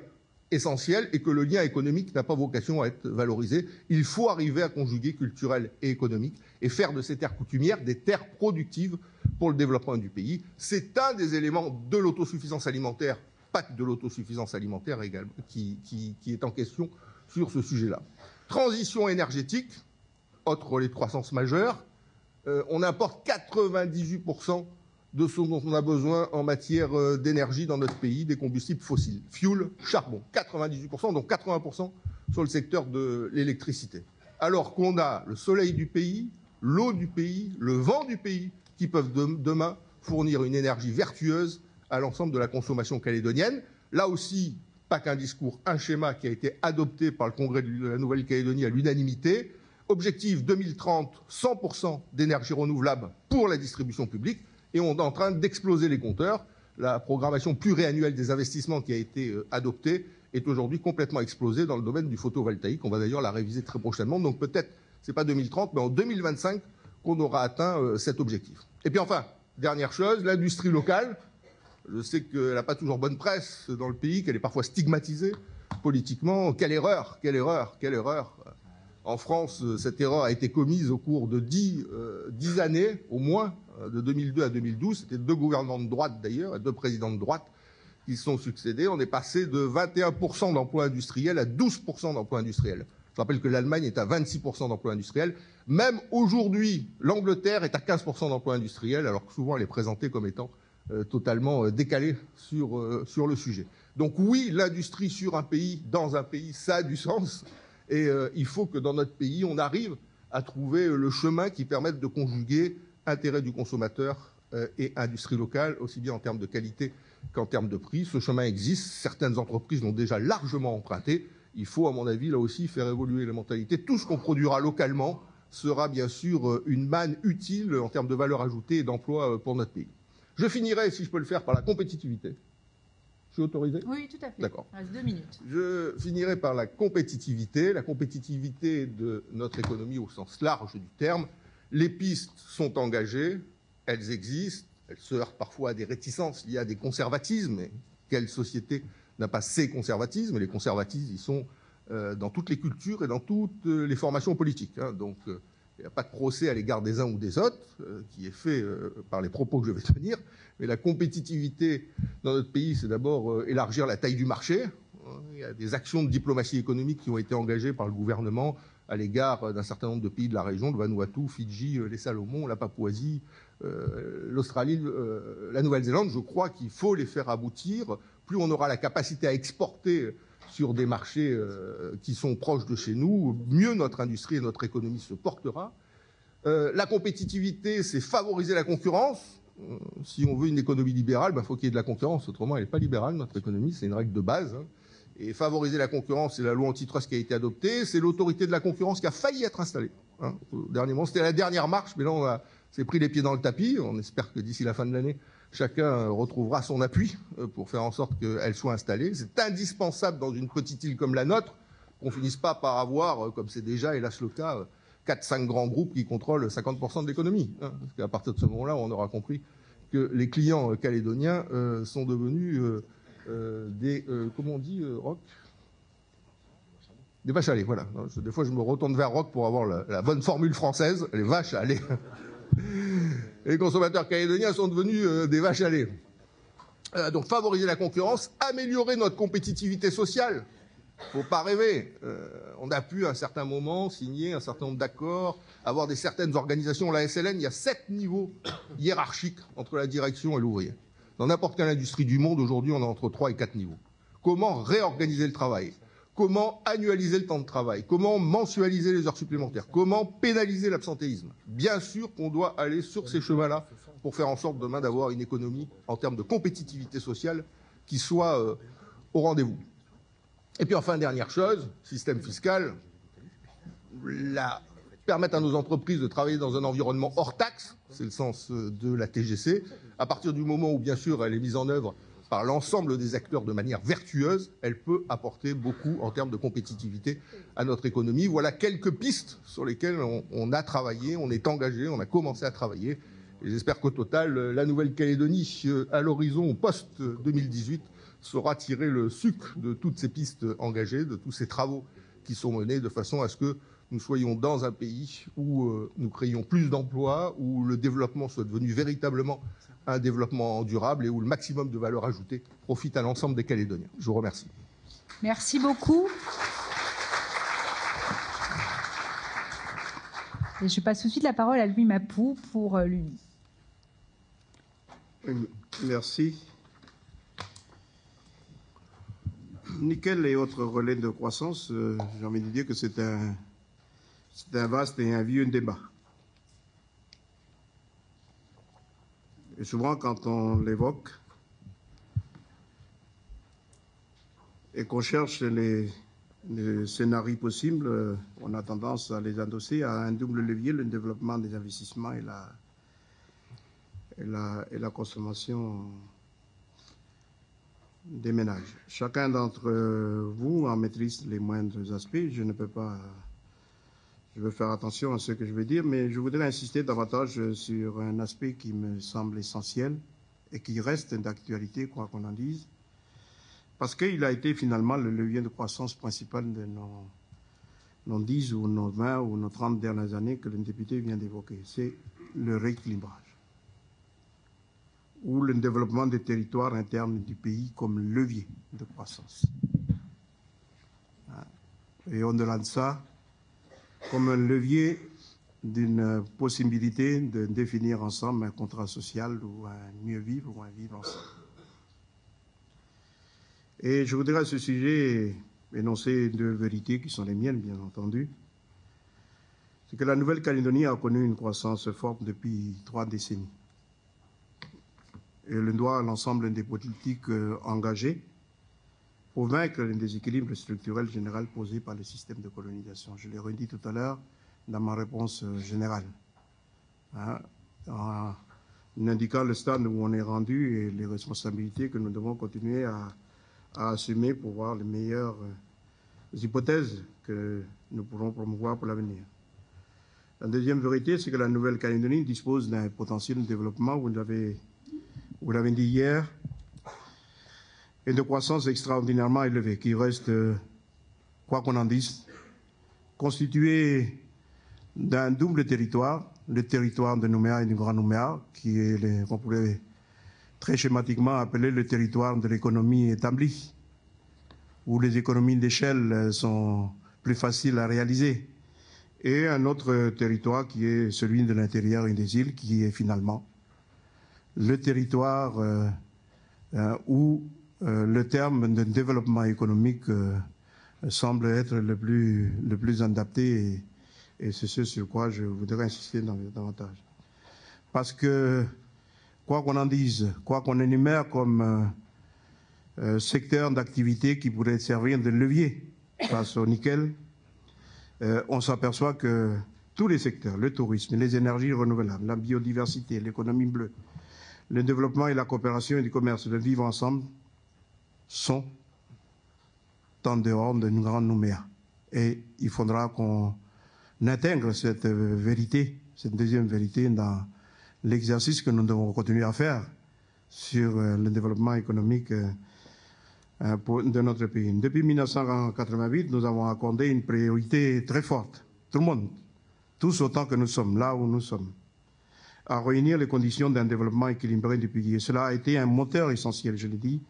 S3: essentiel et que le lien économique n'a pas vocation à être valorisé. Il faut arriver à conjuguer culturel et économique et faire de ces terres coutumières des terres productives pour le développement du pays. C'est un des éléments de l'autosuffisance alimentaire, pas que de l'autosuffisance alimentaire également, qui est en question sur ce sujet-là. Transition énergétique, autre relais de croissance majeur. On importe 98% de ce dont on a besoin en matière d'énergie dans notre pays, des combustibles fossiles. Fuel, charbon, 98%, donc 80% sur le secteur de l'électricité. Alors qu'on a le soleil du pays, l'eau du pays, le vent du pays, qui peuvent demain fournir une énergie vertueuse à l'ensemble de la consommation calédonienne. Là aussi, pas qu'un discours, un schéma qui a été adopté par le Congrès de la Nouvelle-Calédonie à l'unanimité. Objectif 2030, 100% d'énergie renouvelable pour la distribution publique. Et on est en train d'exploser les compteurs. La programmation pluriannuelle des investissements qui a été adoptée est aujourd'hui complètement explosée dans le domaine du photovoltaïque. On va d'ailleurs la réviser très prochainement. Donc peut-être, c'est pas 2030, mais en 2025 qu'on aura atteint cet objectif. Et puis enfin, dernière chose, l'industrie locale. Je sais qu'elle n'a pas toujours bonne presse dans le pays, qu'elle est parfois stigmatisée politiquement. Quelle erreur, quelle erreur, quelle erreur. En France, cette erreur a été commise au cours de 10 années, au moins, de 2002 à 2012. C'était 2 gouvernements de droite d'ailleurs, et 2 présidents de droite qui se sont succédés. On est passé de 21% d'emplois industriels à 12% d'emplois industriels. Je rappelle que l'Allemagne est à 26% d'emplois industriels. Même aujourd'hui, l'Angleterre est à 15% d'emplois industriels, alors que souvent elle est présentée comme étant totalement décalée sur le sujet. Donc oui, l'industrie sur un pays, dans un pays, ça a du sens. Et il faut que dans notre pays, on arrive à trouver le chemin qui permette de conjuguer intérêt du consommateur et industrie locale, aussi bien en termes de qualité qu'en termes de prix. Ce chemin existe, certaines entreprises l'ont déjà largement emprunté. Il faut, à mon avis, là aussi, faire évoluer la mentalité. Tout ce qu'on produira localement sera bien sûr une manne utile en termes de valeur ajoutée et d'emploi pour notre pays. Je finirai, si je peux le faire, par la compétitivité. Je suis autorisé ?
S2: Oui, tout à fait.
S3: D'accord.
S2: Il reste 2 minutes.
S3: Je finirai par la compétitivité de notre économie au sens large du terme. Les pistes sont engagées, elles existent, elles se heurtent parfois à des réticences liées à des conservatismes. Et quelle société n'a pas ces conservatismes? Les conservatismes, ils sont dans toutes les cultures et dans toutes les formations politiques. Donc, il n'y a pas de procès à l'égard des uns ou des autres, qui est fait par les propos que je vais tenir. Mais la compétitivité dans notre pays, c'est d'abord élargir la taille du marché. Il y a des actions de diplomatie économique qui ont été engagées par le gouvernement à l'égard d'un certain nombre de pays de la région, le Vanuatu, Fidji, les Salomon, la Papouasie, l'Australie, la Nouvelle-Zélande. Je crois qu'il faut les faire aboutir. Plus on aura la capacité à exporter sur des marchés qui sont proches de chez nous, mieux notre industrie et notre économie se portera. La compétitivité, c'est favoriser la concurrence. Si on veut une économie libérale, il faut qu'il y ait de la concurrence. Autrement, elle n'est pas libérale, notre économie. C'est une règle de base. Et favoriser la concurrence, c'est la loi antitrust qui a été adoptée. C'est l'autorité de la concurrence qui a failli être installée. Dernièrement, c'était la dernière marche, mais là, on s'est pris les pieds dans le tapis. On espère que d'ici la fin de l'année, chacun retrouvera son appui pour faire en sorte qu'elle soit installée. C'est indispensable dans une petite île comme la nôtre qu'on finisse pas par avoir, comme c'est déjà, hélas, le cas, 4-5 grands groupes qui contrôlent 50% de l'économie. Parce qu'à partir de ce moment-là, on aura compris que les clients calédoniens sont devenus des, comment on dit, Roch ? Des vaches à lait, voilà. Des fois, je me retourne vers Roch pour avoir la bonne formule française, les vaches à lait. Les consommateurs calédoniens sont devenus des vaches à lait. Donc, favoriser la concurrence, améliorer notre compétitivité sociale. Faut pas rêver. On a pu à un certain moment signer un certain nombre d'accords, avoir certaines organisations. La SLN, il y a 7 niveaux hiérarchiques entre la direction et l'ouvrier. Dans n'importe quelle industrie du monde, aujourd'hui, on a entre 3 et 4 niveaux. Comment réorganiser le travail? Comment annualiser le temps de travail? Comment mensualiser les heures supplémentaires? Comment pénaliser l'absentéisme? Bien sûr qu'on doit aller sur ces chemins-là pour faire en sorte demain d'avoir une économie en termes de compétitivité sociale qui soit au rendez-vous. Et puis enfin, dernière chose, système fiscal, permettre à nos entreprises de travailler dans un environnement hors taxe, c'est le sens de la TGC, à partir du moment où bien sûr elle est mise en œuvre par l'ensemble des acteurs de manière vertueuse, elle peut apporter beaucoup en termes de compétitivité à notre économie. Voilà quelques pistes sur lesquelles on a travaillé, on est engagé, on a commencé à travailler. Et j'espère qu'au total, la Nouvelle-Calédonie, à l'horizon post-2018, saura tirer le sucre de toutes ces pistes engagées, de tous ces travaux qui sont menés, de façon à ce que nous soyons dans un pays où nous créions plus d'emplois, où le développement soit devenu véritablement un développement durable et où le maximum de valeur ajoutée profite à l'ensemble des Calédoniens. Je vous remercie.
S2: Merci beaucoup. Et je passe tout de suite la parole à Louis Mapou pour l'UNI.
S4: Merci. Nickel et autres relais de croissance, j'ai envie de dire que c'est un vaste et un vieux débat. Et souvent, quand on l'évoque et qu'on cherche les scénarios possibles, on a tendance à les endosser à un double levier, le développement des investissements et la consommation des ménages. Chacun d'entre vous en maîtrise les moindres aspects. Je veux faire attention à ce que je vais dire, mais je voudrais insister davantage sur un aspect qui me semble essentiel et qui reste d'actualité, quoi qu'on en dise, parce qu'il a été finalement le levier de croissance principal de nos 10 ou nos 20 ou nos 30 dernières années que le député vient d'évoquer. C'est le rééquilibrage ou le développement des territoires internes du pays comme levier de croissance. Et au-delà de ça, comme un levier d'une possibilité de définir ensemble un contrat social ou un mieux vivre ou un vivre ensemble. Et je voudrais à ce sujet énoncer deux vérités qui sont les miennes, bien entendu. C'est que la Nouvelle-Calédonie a connu une croissance forte depuis 3 décennies. Et elle doit à l'ensemble des politiques engagées pour vaincre les déséquilibres structurels généraux posés par le système de colonisation. Je l'ai redit tout à l'heure dans ma réponse générale, en indiquant le stade où on est rendu et les responsabilités que nous devons continuer à assumer pour voir les meilleures hypothèses que nous pourrons promouvoir pour l'avenir. La deuxième vérité, c'est que la Nouvelle-Calédonie dispose d'un potentiel de développement, vous l'avez dit hier, et de croissance extraordinairement élevée, qui reste, quoi qu'on en dise, constitué d'un double territoire, le territoire de Nouméa et du Grand Nouméa, qui est, qu'on pourrait très schématiquement appeler le territoire de l'économie établie, où les économies d'échelle sont plus faciles à réaliser, et un autre territoire qui est celui de l'intérieur et des îles, qui est finalement le territoire où le terme de développement économique semble être le plus adapté, et c'est ce sur quoi je voudrais insister davantage. Parce que, quoi qu'on en dise, quoi qu'on énumère comme secteur d'activité qui pourrait servir de levier face au nickel, on s'aperçoit que tous les secteurs, le tourisme, les énergies renouvelables, la biodiversité, l'économie bleue, le développement et la coopération et du commerce, le vivre ensemble, sont en dehors d'une grande Nouméa. Et il faudra qu'on intègre cette vérité, cette deuxième vérité, dans l'exercice que nous devons continuer à faire sur le développement économique de notre pays. Depuis 1988, nous avons accordé une priorité très forte, tout le monde, tous autant que nous sommes, là où nous sommes, à réunir les conditions d'un développement équilibré du pays. Et cela a été un moteur essentiel, je l'ai dit,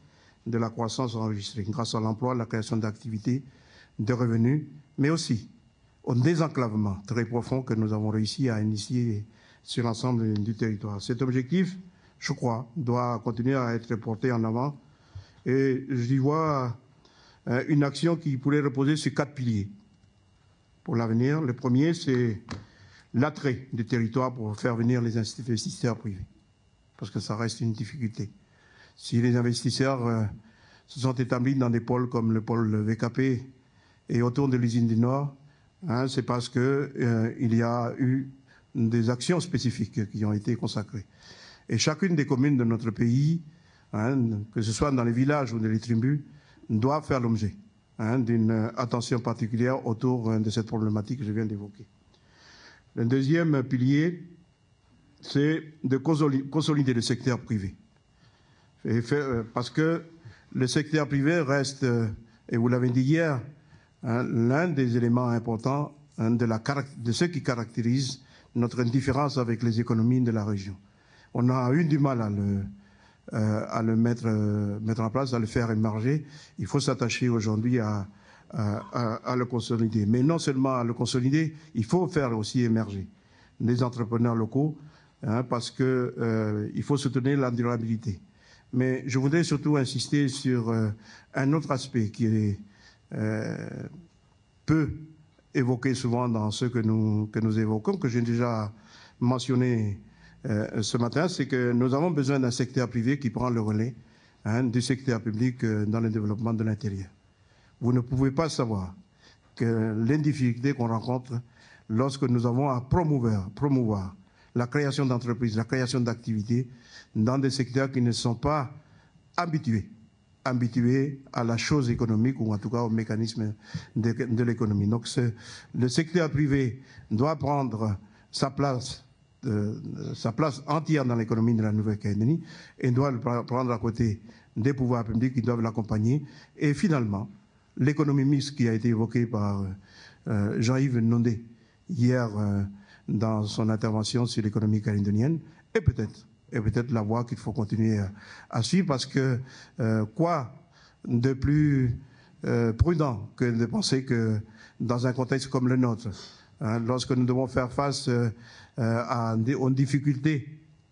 S4: de la croissance enregistrée, grâce à l'emploi, la création d'activités, de revenus, mais aussi au désenclavement très profond que nous avons réussi à initier sur l'ensemble du territoire. Cet objectif, je crois, doit continuer à être porté en avant, et j'y vois une action qui pourrait reposer sur 4 piliers pour l'avenir. Le premier, c'est l'attrait du territoire pour faire venir les investisseurs privés, parce que ça reste une difficulté. Si les investisseurs se sont établis dans des pôles comme le pôle VKP et autour de l'usine du Nord, c'est parce qu'il y a eu des actions spécifiques qui ont été consacrées. Et chacune des communes de notre pays, que ce soit dans les villages ou dans les tribus, doit faire l'objet d'une attention particulière autour de cette problématique que je viens d'évoquer. Le deuxième pilier, c'est de consolider le secteur privé. Parce que le secteur privé reste, et vous l'avez dit hier, l'un des éléments importants de ce qui caractérise notre indifférence avec les économies de la région. On a eu du mal à le mettre en place, à le faire émerger. Il faut s'attacher aujourd'hui à le consolider. Mais non seulement à le consolider, il faut faire aussi émerger les entrepreneurs locaux, parce qu'il faut soutenir la durabilité. Mais je voudrais surtout insister sur un autre aspect qui est peu évoqué souvent dans ce que nous évoquons, que j'ai déjà mentionné ce matin, c'est que nous avons besoin d'un secteur privé qui prend le relais du secteur public dans le développement de l'intérieur. Vous ne pouvez pas savoir que les difficultés qu'on rencontre lorsque nous avons à promouvoir la création d'entreprises, la création d'activités dans des secteurs qui ne sont pas habitués à la chose économique ou en tout cas au mécanisme de l'économie. Donc le secteur privé doit prendre sa place entière dans l'économie de la Nouvelle-Calédonie et doit le prendre à côté des pouvoirs publics qui doivent l'accompagner. Et finalement, l'économie mixte qui a été évoquée par Jean-Yves Ndondé hier dans son intervention sur l'économie calédonienne est peut-être la voie qu'il faut continuer à suivre, parce que quoi de plus prudent que de penser que dans un contexte comme le nôtre, lorsque nous devons faire face aux difficultés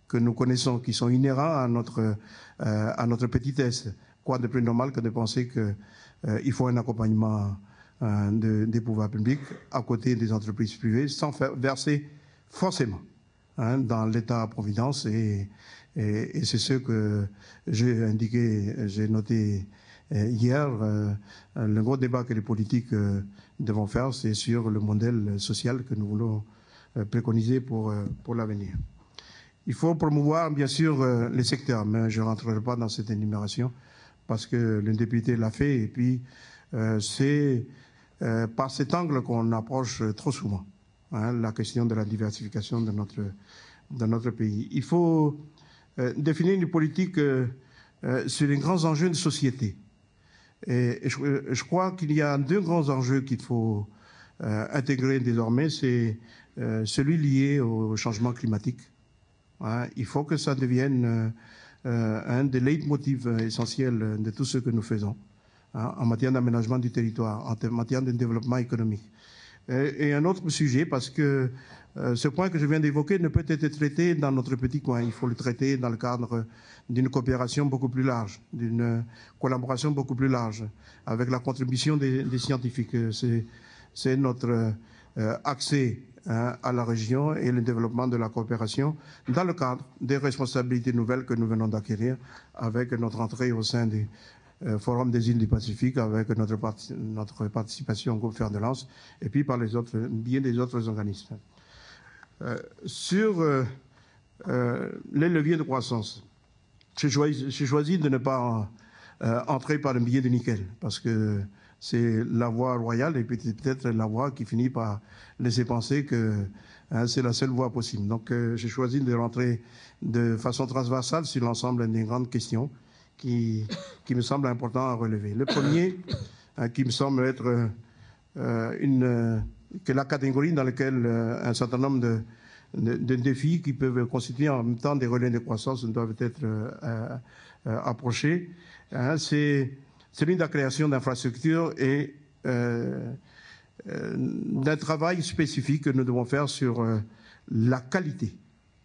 S4: que nous connaissons, qui sont inhérentes à notre petitesse, quoi de plus normal que de penser qu'il faut un accompagnement des pouvoirs publics à côté des entreprises privées, sans faire verser forcément dans l'État-providence. Et c'est ce que j'ai noté hier. Le gros débat que les politiques devront faire, c'est sur le modèle social que nous voulons préconiser pour l'avenir. Il faut promouvoir, bien sûr, les secteurs, mais je ne rentrerai pas dans cette énumération parce que le député l'a fait, et puis c'est par cet angle qu'on approche trop souvent la question de la diversification de notre pays. Il faut définir une politique sur les grands enjeux de société. Et je crois qu'il y a deux grands enjeux qu'il faut intégrer désormais, c'est celui lié au changement climatique. Il faut que ça devienne un des leitmotifs essentiels de tout ce que nous faisons en matière d'aménagement du territoire, en matière de développement économique. Et un autre sujet, parce que ce point que je viens d'évoquer ne peut être traité dans notre petit coin. Il faut le traiter dans le cadre d'une coopération beaucoup plus large, d'une collaboration beaucoup plus large, avec la contribution des scientifiques. C'est notre accès à la région et le développement de la coopération dans le cadre des responsabilités nouvelles que nous venons d'acquérir avec notre entrée au sein du Forum des îles du Pacifique, avec notre participation au groupe Fer de Lance, et puis par bien des autres organismes. Sur les leviers de croissance, j'ai choisi de ne pas entrer par le biais du nickel, parce que c'est la voie royale et peut-être la voie qui finit par laisser penser que c'est la seule voie possible. Donc j'ai choisi de rentrer de façon transversale sur l'ensemble des grandes questions qui me semblent importantes à relever. Le premier, qui me semble être que la catégorie dans laquelle un certain nombre de défis qui peuvent constituer en même temps des relais de croissance doivent être approchés, c'est celui de la création d'infrastructures et d'un travail spécifique que nous devons faire sur la qualité.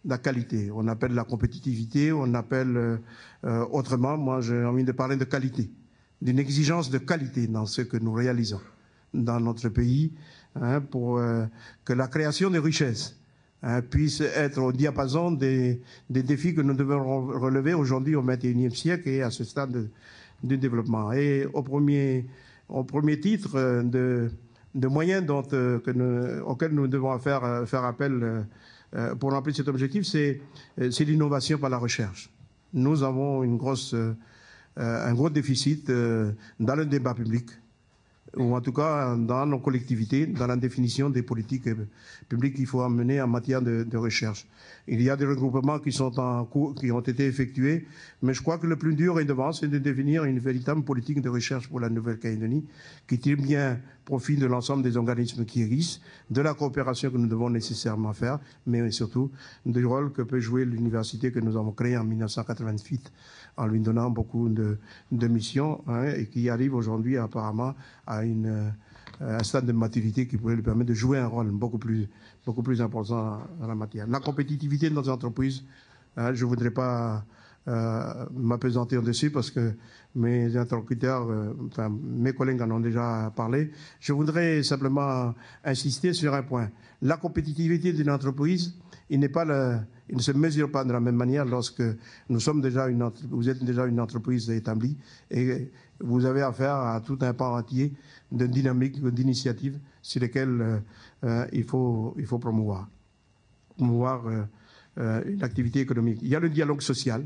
S4: La qualité, on appelle la compétitivité, on appelle autrement, moi j'ai envie de parler de qualité, d'une exigence de qualité dans ce que nous réalisons dans notre pays, pour que la création de richesses puisse être au diapason des défis que nous devons relever aujourd'hui au XXIe siècle et à ce stade du développement. Et au premier titre de moyens auxquels nous devons faire appel pour remplir cet objectif, c'est l'innovation par la recherche. Nous avons un gros déficit dans le débat public ou en tout cas dans nos collectivités, dans la définition des politiques publiques qu'il faut amener en matière de recherche. Il y a des regroupements qui sont en cours, qui ont été effectués, mais je crois que le plus dur est devant, c'est de définir une véritable politique de recherche pour la Nouvelle-Calédonie, qui tire bien profit de l'ensemble des organismes qui existent, de la coopération que nous devons nécessairement faire, mais surtout du rôle que peut jouer l'université que nous avons créée en 1988, en lui donnant beaucoup de missions, hein, et qui arrive aujourd'hui apparemment à un stade de maturité qui pourrait lui permettre de jouer un rôle beaucoup plus important dans la matière. La compétitivité de nos entreprises, hein, je ne voudrais pas m'appesantir dessus parce que mes interlocuteurs, mes collègues en ont déjà parlé. Je voudrais simplement insister sur un point. La compétitivité d'une entreprise, il ne se mesure pas de la même manière lorsque vous êtes déjà une entreprise établie et vous avez affaire à tout un pan entier de dynamiques, d'initiatives sur lesquelles il faut promouvoir une activité économique. Il y a le dialogue social.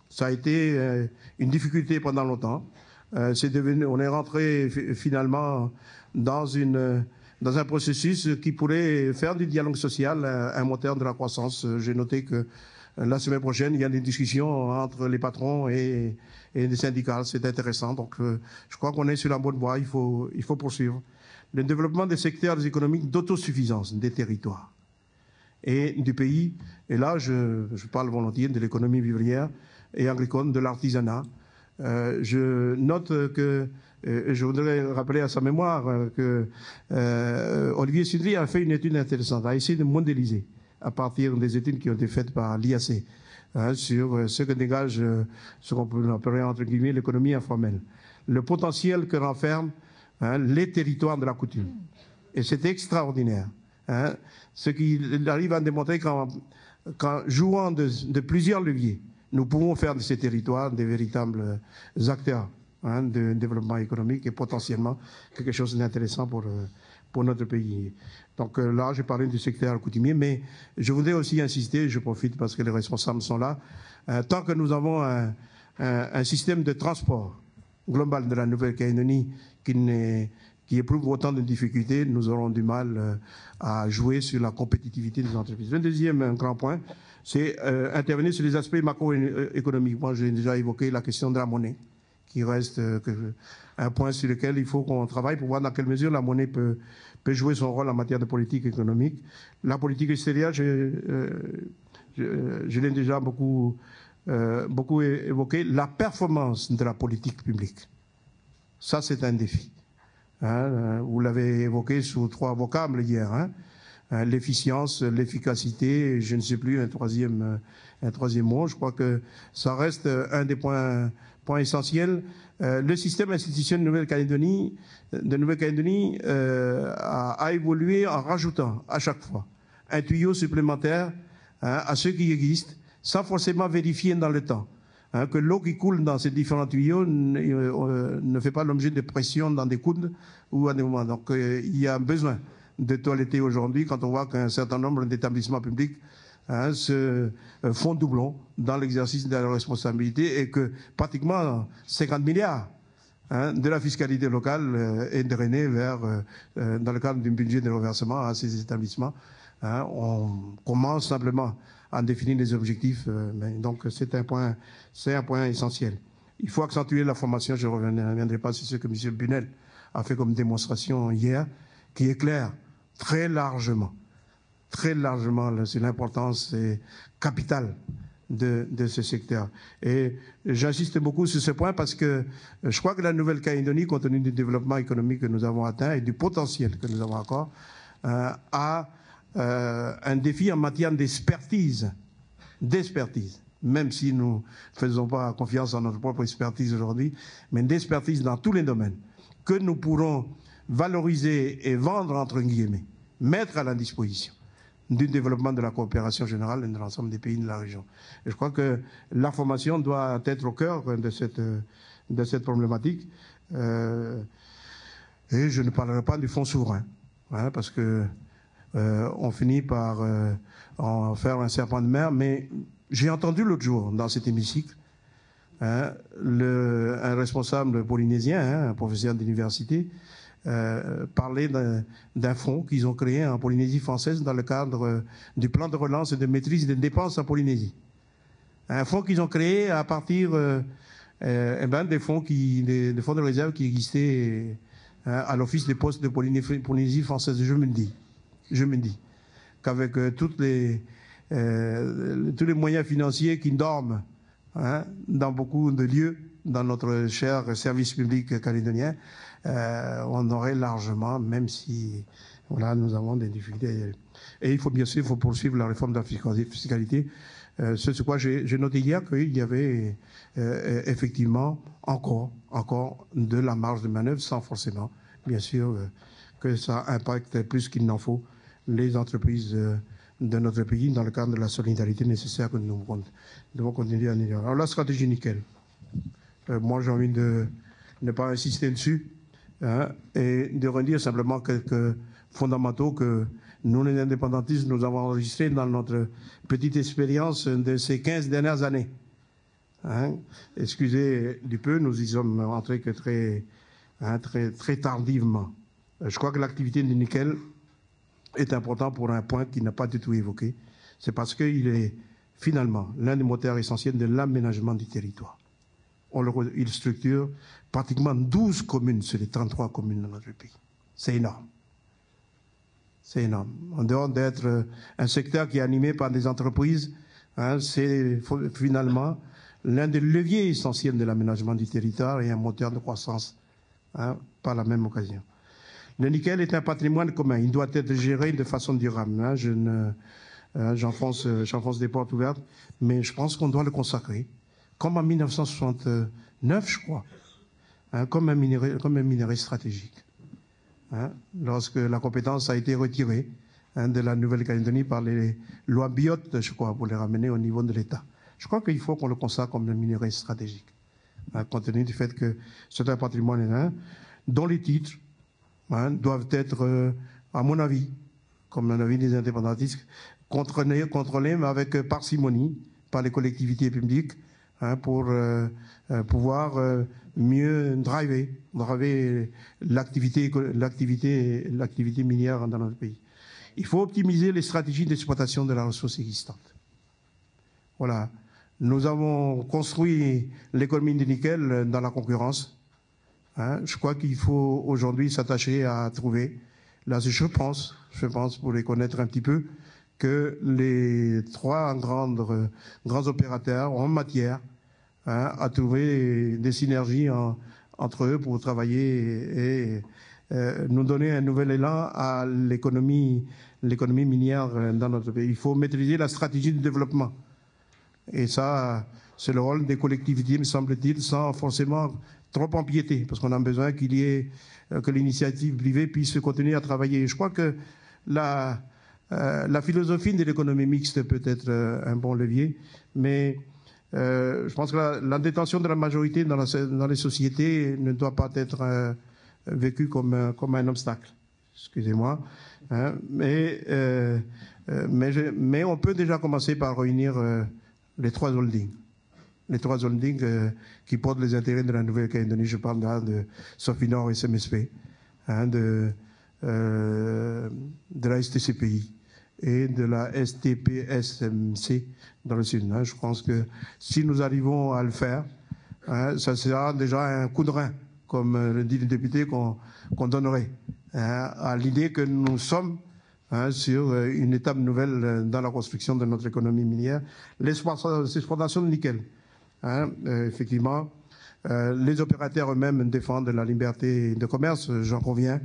S4: Ça a été une difficulté pendant longtemps. On est rentré finalement dans un processus qui pourrait faire du dialogue social un moteur de la croissance. J'ai noté que la semaine prochaine, il y a des discussions entre les patrons et les syndicats. C'est intéressant. Donc, je crois qu'on est sur la bonne voie. Il faut poursuivre. Le développement des secteurs économiques d'autosuffisance des territoires et du pays. Et là, je parle volontiers de l'économie vivrière et agricole, de l'artisanat. Je note que, je voudrais rappeler à sa mémoire que Olivier Sudry a fait une étude intéressante, a essayé de modéliser à partir des études qui ont été faites par l'IAC, hein, sur ce que dégage ce qu'on peut appeler entre guillemets l'économie informelle, le potentiel que renferment, hein, les territoires de la coutume. Et c'est extraordinaire. Hein, ce qu'il arrive à démontrer qu'en jouant de plusieurs leviers, nous pouvons faire de ces territoires des véritables acteurs, hein, de développement économique et potentiellement quelque chose d'intéressant pour notre pays. Donc là, j'ai parlé du secteur coutumier, mais je voudrais aussi insister, je profite parce que les responsables sont là, tant que nous avons un système de transport global de la Nouvelle-Calédonie qui éprouve autant de difficultés, nous aurons du mal à jouer sur la compétitivité des entreprises. Le deuxième grand point, c'est intervenir sur les aspects macroéconomiques. Moi, j'ai déjà évoqué la question de la monnaie, qui reste un point sur lequel il faut qu'on travaille pour voir dans quelle mesure la monnaie peut jouer son rôle en matière de politique économique. La politique extérieure, je l'ai déjà beaucoup évoqué. La performance de la politique publique, ça c'est un défi. Hein, vous l'avez évoqué sous 3 vocables hier. Hein. L'efficience, l'efficacité, je ne sais plus, un troisième mot. Je crois que ça reste un des points essentiels. Le système institutionnel de Nouvelle-Calédonie a évolué en rajoutant à chaque fois un tuyau supplémentaire, hein, à ceux qui existent, sans forcément vérifier dans le temps, hein, que l'eau qui coule dans ces différents tuyaux ne fait pas l'objet de pression dans des coudes ou à des moments. Donc il y a besoin de toiletter aujourd'hui quand on voit qu'un certain nombre d'établissements publics, hein, se font doublon dans l'exercice de la responsabilité et que pratiquement 50 milliards, hein, de la fiscalité locale est drainé vers, dans le cadre d'un budget de reversement à ces établissements. Hein, on commence simplement à définir les objectifs, donc c'est un point essentiel. Il faut accentuer la formation, je ne reviendrai pas sur ce que M. Bunel a fait comme démonstration hier, qui éclaire très largement, c'est l'importance capitale de ce secteur. Et j'insiste beaucoup sur ce point parce que je crois que la Nouvelle-Calédonie, compte tenu du développement économique que nous avons atteint et du potentiel que nous avons encore, a un défi en matière d'expertise, même si nous ne faisons pas confiance en notre propre expertise aujourd'hui, mais d'expertise dans tous les domaines, que nous pourrons valoriser et vendre, entre guillemets, mettre à la disposition du développement de la coopération générale et de l'ensemble des pays de la région. Et je crois que la formation doit être au cœur de cette problématique. Et je ne parlerai pas du fonds souverain, hein, parce que on finit par en faire un serpent de mer, mais j'ai entendu l'autre jour dans cet hémicycle hein, un responsable polynésien, hein, un professeur d'université, parlait d'un fonds qu'ils ont créé en Polynésie française dans le cadre du plan de relance et de maîtrise des dépenses en Polynésie. Un fonds qu'ils ont créé à partir des fonds de réserve qui existaient à l'Office des postes de Polynésie française. Je me dis qu'avec tous les moyens financiers qui dorment, hein, dans beaucoup de lieux, dans notre cher service public calédonien, on aurait largement, même si voilà, nous avons des difficultés. Et il faut bien sûr poursuivre la réforme de la fiscalité. C'est ce quoi j'ai noté hier qu'il y avait effectivement encore de la marge de manœuvre, sans forcément, bien sûr, que ça impacte plus qu'il n'en faut les entreprises de notre pays dans le cadre de la solidarité nécessaire que nous devons continuer à améliorer. Alors la stratégie nickel, moi j'ai envie de ne pas insister dessus, hein, et de redire simplement quelques fondamentaux que nous, les indépendantistes, nous avons enregistrés dans notre petite expérience de ces 15 dernières années. Hein. Excusez du peu, nous y sommes entrés que très tardivement. Je crois que l'activité du nickel est importante pour un point qui n'a pas du tout évoqué. C'est parce qu'il est finalement l'un des moteurs essentiels de l'aménagement du territoire. Il structure pratiquement 12 communes sur les 33 communes de notre pays. C'est énorme. C'est énorme. En dehors d'être un secteur qui est animé par des entreprises, hein, c'est finalement l'un des leviers essentiels de l'aménagement du territoire et un moteur de croissance, hein, par la même occasion. Le nickel est un patrimoine commun. Il doit être géré de façon durable. Hein. J'enfonce des portes ouvertes, mais je pense qu'on doit le consacrer, comme en 1969, je crois, hein, comme un minerai stratégique. Hein, lorsque la compétence a été retirée, hein, de la Nouvelle-Calédonie par les lois Biot, je crois, pour les ramener au niveau de l'État. Je crois qu'il faut qu'on le consacre comme un minerai stratégique, hein, compte tenu du fait que c'est un patrimoine, hein, dont les titres, hein, doivent être, à mon avis, comme l'avis des indépendantistes, contrôlés, mais avec parcimonie par les collectivités publiques, hein, pour pouvoir mieux driver l'activité minière dans notre pays. Il faut optimiser les stratégies d'exploitation de la ressource existante. Voilà. Nous avons construit l'économie du nickel dans la concurrence. Hein. Je crois qu'il faut aujourd'hui s'attacher à trouver, là je pense, pour les connaître un petit peu, que les trois grands opérateurs en matière, hein, à trouver des synergies entre eux pour travailler et nous donner un nouvel élan à l'économie minière dans notre pays. Il faut maîtriser la stratégie de développement. Et ça, c'est le rôle des collectivités, me semble-t-il, sans forcément trop empiéter, parce qu'on a besoin que l'initiative privée puisse continuer à travailler. Je crois que la philosophie de l'économie mixte peut être un bon levier, mais je pense que la détention de la majorité dans les sociétés ne doit pas être vécue comme un obstacle. Excusez-moi. Hein, mais on peut déjà commencer par réunir les trois holdings. Les trois holdings qui portent les intérêts de la Nouvelle-Calédonie. Je parle là de Sofinor et SMSP, hein, de la STCPI et de la STPSMC dans le sud. Hein. Je pense que si nous arrivons à le faire, hein, ça sera déjà un coup de rein, comme le dit le député, qu'on donnerait, hein, à l'idée que nous sommes, hein, sur une étape nouvelle dans la construction de notre économie minière, l'exploitation de nickel. Hein, effectivement, les opérateurs eux-mêmes défendent la liberté de commerce, j'en conviens,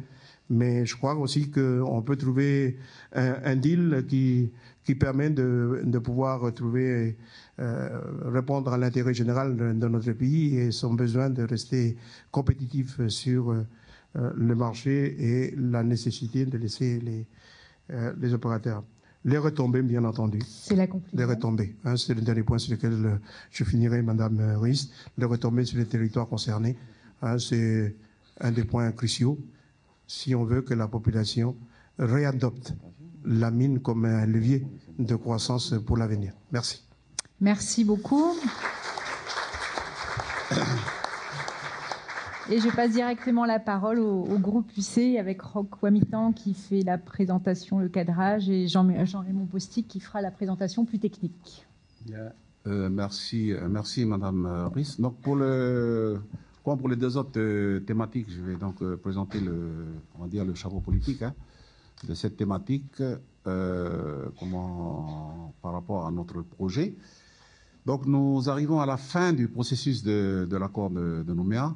S4: mais je crois aussi qu'on peut trouver un deal qui permet de pouvoir répondre à l'intérêt général de notre pays et son besoin de rester compétitif sur le marché et la nécessité de laisser les opérateurs. Les retombées, bien entendu.
S2: C'est la conclusion.
S4: Les retombées. Hein, c'est le dernier point sur lequel je finirai, Madame Ruiz. Les retombées sur les territoires concernés. Hein, c'est un des points cruciaux si on veut que la population réadopte la mine comme un levier de croissance pour l'avenir. Merci.
S2: Merci beaucoup. Et je passe directement la parole au groupe UC avec Roch Wamitan qui fait la présentation, le cadrage, et Jean-Raymond Postic qui fera la présentation plus technique.
S5: Merci Madame Riss. Donc pour les deux autres thématiques, je vais donc présenter on va dire le chapeau politique de cette thématique par rapport à notre projet. Donc nous arrivons à la fin du processus de l'accord de Nouméa.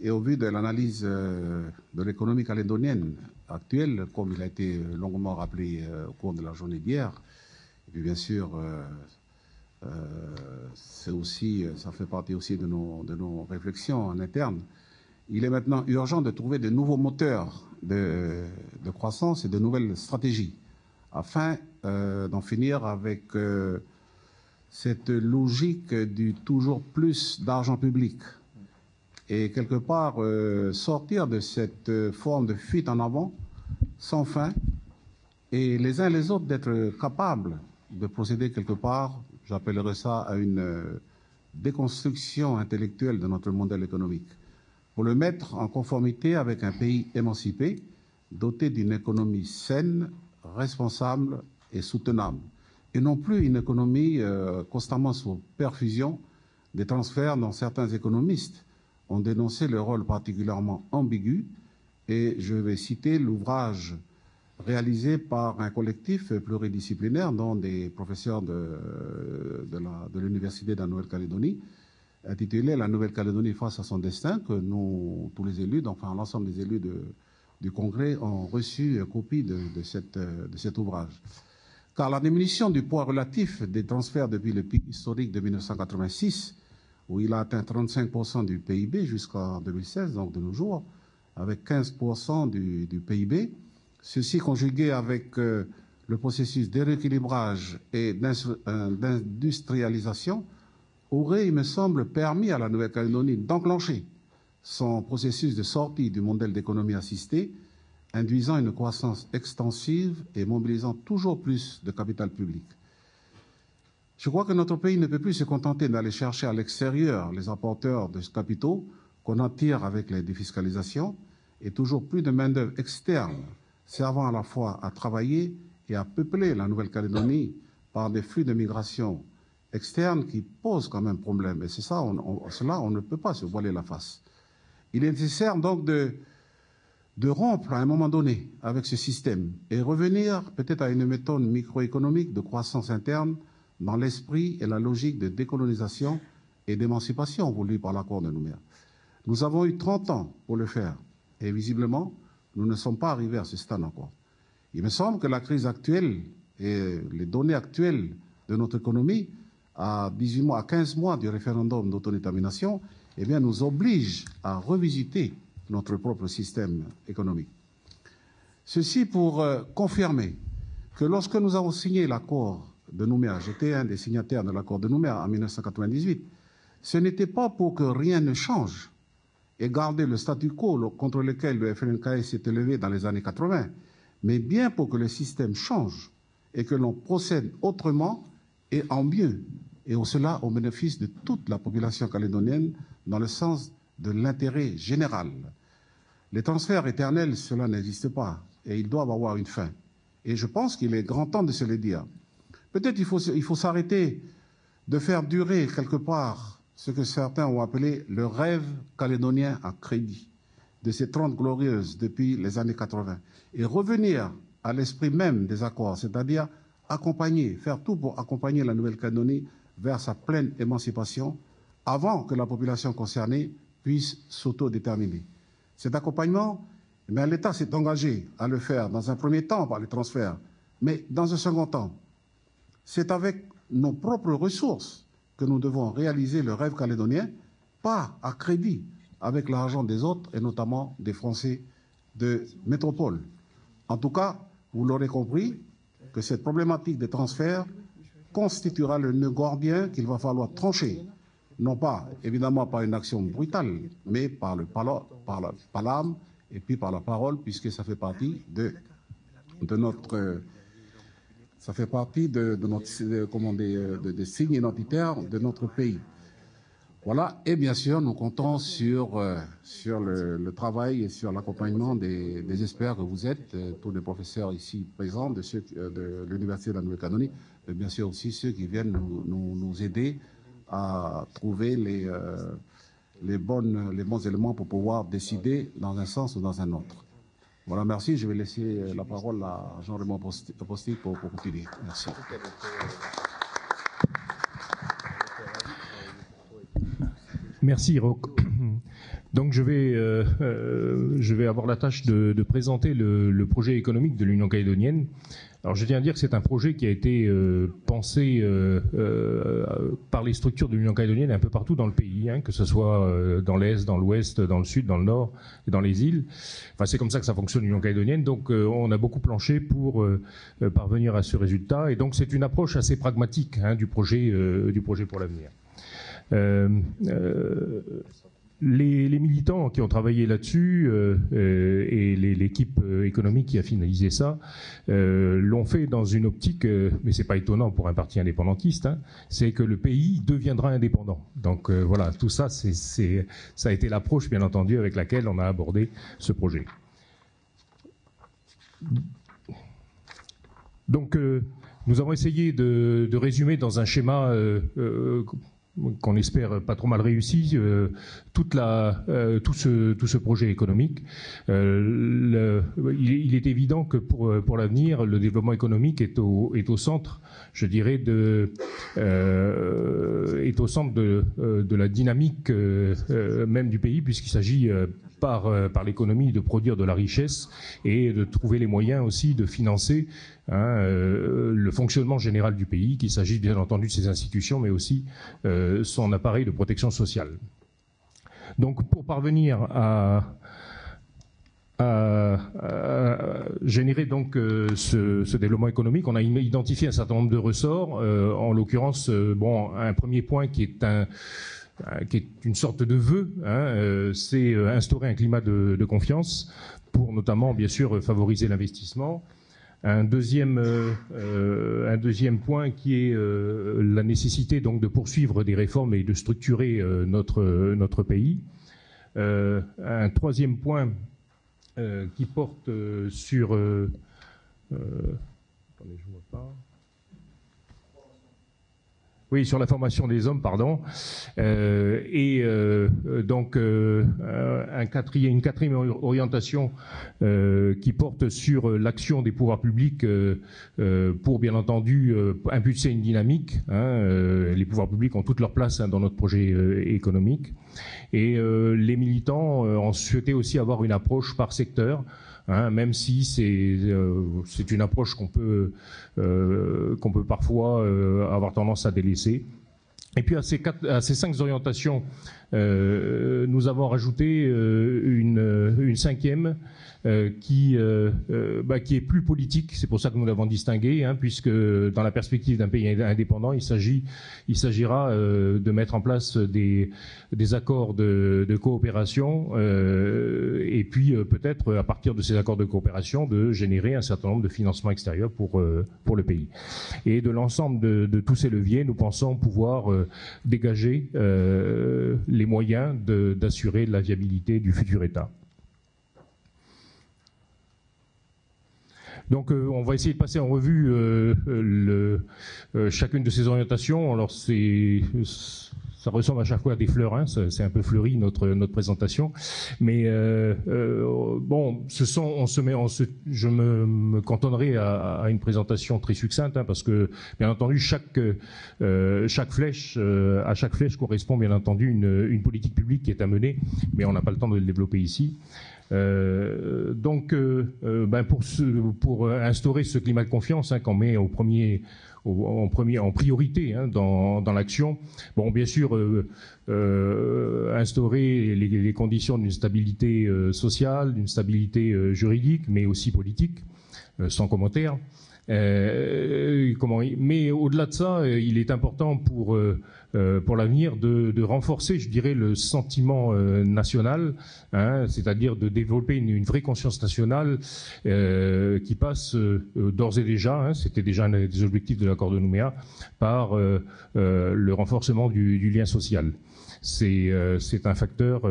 S5: Et au vu de l'analyse de l'économie calédonienne actuelle, comme il a été longuement rappelé au cours de la journée d'hier, et puis bien sûr, ça fait partie aussi de nos réflexions en interne, il est maintenant urgent de trouver de nouveaux moteurs de croissance et de nouvelles stratégies afin d'en finir avec cette logique du toujours plus d'argent public. Et quelque part, sortir de cette forme de fuite en avant, sans fin, et les uns les autres d'être capables de procéder quelque part, j'appellerais ça à une déconstruction intellectuelle de notre modèle économique, pour le mettre en conformité avec un pays émancipé, doté d'une économie saine, responsable et soutenable, et non plus une économie constamment sous perfusion des transferts dont certains économistes ont dénoncé le rôle particulièrement ambigu, et je vais citer l'ouvrage réalisé par un collectif pluridisciplinaire, dont des professeurs de l'Université de la Nouvelle-Calédonie, intitulé « La Nouvelle-Calédonie face à son destin », que nous, tous les élus, enfin l'ensemble des élus du Congrès, ont reçu copie de cet ouvrage. Car la diminution du poids relatif des transferts depuis le pic historique de 1986, où il a atteint 35% du PIB jusqu'en 2016, donc de nos jours, avec 15% du PIB. Ceci conjugué avec le processus de rééquilibrage et d'industrialisation aurait, il me semble, permis à la Nouvelle-Calédonie d'enclencher son processus de sortie du modèle d'économie assistée, induisant une croissance extensive et mobilisant toujours plus de capital public. Je crois que notre pays ne peut plus se contenter d'aller chercher à l'extérieur les apporteurs de capitaux qu'on attire avec les défiscalisations, et toujours plus de main-d'œuvre externe servant à la fois à travailler et à peupler la Nouvelle-Calédonie par des flux de migration externe qui posent quand même problème. Et c'est ça, cela, on ne peut pas se voiler la face. Il est nécessaire donc de rompre à un moment donné avec ce système et revenir peut-être à une méthode microéconomique de croissance interne dans l'esprit et la logique de décolonisation et d'émancipation voulue par l'accord de Nouméa. Nous avons eu 30 ans pour le faire, et visiblement, nous ne sommes pas arrivés à ce stade encore. Il me semble que la crise actuelle et les données actuelles de notre économie, à 18 mois, à 15 mois du référendum d'autodétermination, eh bien, nous obligent à revisiter notre propre système économique. Ceci pour confirmer que lorsque nous avons signé l'accord de Nouméa, j'étais un des signataires de l'accord de Nouméa en 1998, ce n'était pas pour que rien ne change et garder le statu quo contre lequel le FLNKS s'est élevé dans les années 80, mais bien pour que le système change et que l'on procède autrement et en mieux, et cela au bénéfice de toute la population calédonienne dans le sens de l'intérêt général. Les transferts éternels, cela n'existe pas et ils doivent avoir une fin. Et je pense qu'il est grand temps de se le dire. Peut-être il faut s'arrêter de faire durer quelque part ce que certains ont appelé le rêve calédonien à crédit de ces 30 glorieuses depuis les années 80 et revenir à l'esprit même des accords, c'est-à-dire accompagner, faire tout pour accompagner la Nouvelle-Calédonie vers sa pleine émancipation avant que la population concernée puisse s'autodéterminer. Cet accompagnement, l'État s'est engagé à le faire dans un premier temps par les transferts, mais dans un second temps, c'est avec nos propres ressources que nous devons réaliser le rêve calédonien, pas à crédit avec l'argent des autres et notamment des Français de métropole. En tout cas, vous l'aurez compris, que cette problématique des transferts constituera le nœud gordien qu'il va falloir trancher, non pas, évidemment, par une action brutale, mais par par l'âme et puis par la parole, puisque ça fait partie de notre... Ça fait partie des signes identitaires de notre pays. Voilà, et bien sûr, nous comptons sur le travail et sur l'accompagnement des experts que vous êtes, tous les professeurs ici présents de l'Université de la Nouvelle-Calédonie, et bien sûr aussi ceux qui viennent nous aider à trouver les bons éléments pour pouvoir décider dans un sens ou dans un autre. Voilà, merci. Je vais laisser la parole à Jean-Raymond Postic pour continuer. Merci.
S6: Merci, Roch. Donc je vais avoir la tâche de présenter le projet économique de l'Union calédonienne. Alors je tiens à dire que c'est un projet qui a été pensé par les structures de l'Union calédonienne un peu partout dans le pays, hein, que ce soit dans l'Est, dans l'Ouest, dans le Sud, dans le Nord et dans les îles. Enfin, c'est comme ça que ça fonctionne l'Union calédonienne. Donc on a beaucoup planché pour parvenir à ce résultat. Et donc c'est une approche assez pragmatique, hein, du projet pour l'avenir. Les militants qui ont travaillé là-dessus et l'équipe économique qui a finalisé ça l'ont fait dans une optique, mais c'est pas étonnant pour un parti indépendantiste, hein, c'est que le pays deviendra indépendant. Donc voilà, tout ça, ça a été l'approche, bien entendu, avec laquelle on a abordé ce projet. Donc nous avons essayé de résumer dans un schéma qu'on espère pas trop mal réussi, tout ce projet économique. Il est évident que pour l'avenir, le développement économique est au centre, je dirais, est au centre de la dynamique même du pays, puisqu'il s'agit par l'économie de produire de la richesse et de trouver les moyens aussi de financer le fonctionnement général du pays, qu'il s'agisse bien entendu de ses institutions, mais aussi son appareil de protection sociale. Donc pour parvenir à générer donc ce développement économique, on a identifié un certain nombre de ressorts, en l'occurrence, un premier point qui est une sorte de vœu, hein, c'est instaurer un climat de confiance pour notamment, bien sûr, favoriser l'investissement. Un deuxième point qui est la nécessité donc de poursuivre des réformes et de structurer notre pays. Un troisième point qui porte sur... attendez, je vois pas. Oui, sur la formation des hommes, pardon. Donc une quatrième orientation qui porte sur l'action des pouvoirs publics pour, bien entendu, impulser une dynamique. Les pouvoirs publics ont toute leur place, hein, dans notre projet économique. Et les militants ont souhaité aussi avoir une approche par secteur. Hein, même si c'est une approche qu'on peut parfois avoir tendance à délaisser. Et puis à ces 5 orientations, nous avons rajouté une cinquième qui est plus politique. C'est pour ça que nous l'avons distinguée, hein, puisque dans la perspective d'un pays indépendant, il s'agira de mettre en place des accords de coopération et puis peut-être à partir de ces accords de coopération de générer un certain nombre de financements extérieurs pour le pays. Et de l'ensemble de tous ces leviers, nous pensons pouvoir dégager les moyens d'assurer la viabilité du futur État. Donc on va essayer de passer en revue chacune de ces orientations. Alors ça ressemble à chaque fois à des fleurs, hein, c'est un peu fleuri notre présentation, mais je me cantonnerai à une présentation très succincte, hein, parce que bien entendu à chaque flèche correspond bien entendu une politique publique qui est à mener, mais on n'a pas le temps de le développer ici. Pour instaurer ce climat de confiance, hein, qu'on met en priorité, hein, dans l'action. Bon, bien sûr, instaurer les conditions d'une stabilité sociale, d'une stabilité juridique, mais aussi politique, sans commentaire. Mais au-delà de ça, il est important pour l'avenir de renforcer, je dirais, le sentiment national, hein, c'est-à-dire de développer une vraie conscience nationale qui passe d'ores et déjà, hein, c'était déjà un des objectifs de l'accord de Nouméa, par le renforcement du lien social. c'est un facteur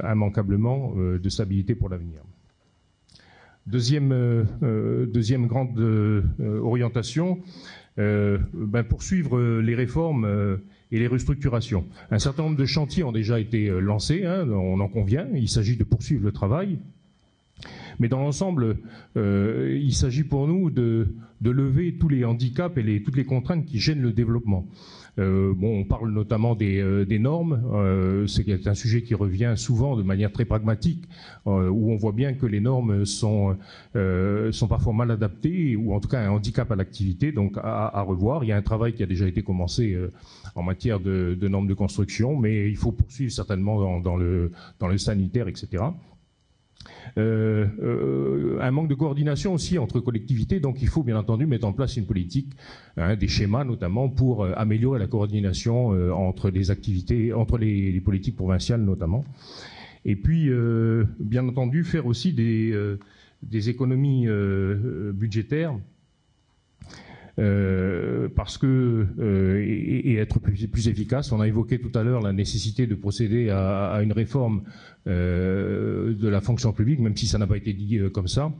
S6: immanquablement de stabilité pour l'avenir. Deuxième grande orientation, poursuivre les réformes et les restructurations. Un certain nombre de chantiers ont déjà été lancés, on en convient, il s'agit de poursuivre le travail. Mais dans l'ensemble, il s'agit pour nous de lever tous les handicaps et toutes les contraintes qui gênent le développement. On parle notamment des normes, c'est un sujet qui revient souvent de manière très pragmatique, où on voit bien que les normes sont parfois mal adaptées, ou en tout cas un handicap à l'activité, donc à revoir. Il y a un travail qui a déjà été commencé en matière de normes de construction, mais il faut poursuivre certainement dans le sanitaire, etc. Un manque de coordination aussi entre collectivités, donc il faut bien entendu mettre en place une politique, des schémas notamment pour améliorer la coordination entre les activités, entre les politiques provinciales notamment. Et puis bien entendu faire aussi des économies budgétaires. Parce que et être plus efficace. On a évoqué tout à l'heure la nécessité de procéder à une réforme de la fonction publique, même si ça n'a pas été dit comme ça.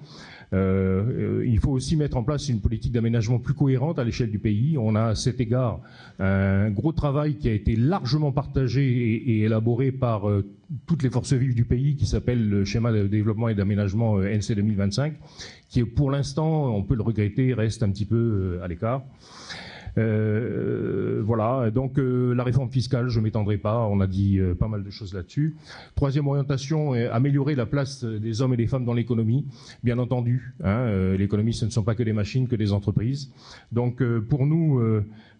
S6: Il faut aussi mettre en place une politique d'aménagement plus cohérente à l'échelle du pays. On a à cet égard un gros travail qui a été largement partagé et élaboré par toutes les forces vives du pays, qui s'appelle le schéma de développement et d'aménagement NC 2025, qui pour l'instant, on peut le regretter, reste un petit peu à l'écart. Voilà, donc la réforme fiscale, je ne m'étendrai pas, on a dit pas mal de choses là-dessus. Troisième orientation, améliorer la place des hommes et des femmes dans l'économie, bien entendu. L'économie, ce ne sont pas que des machines, que des entreprises. Donc pour nous,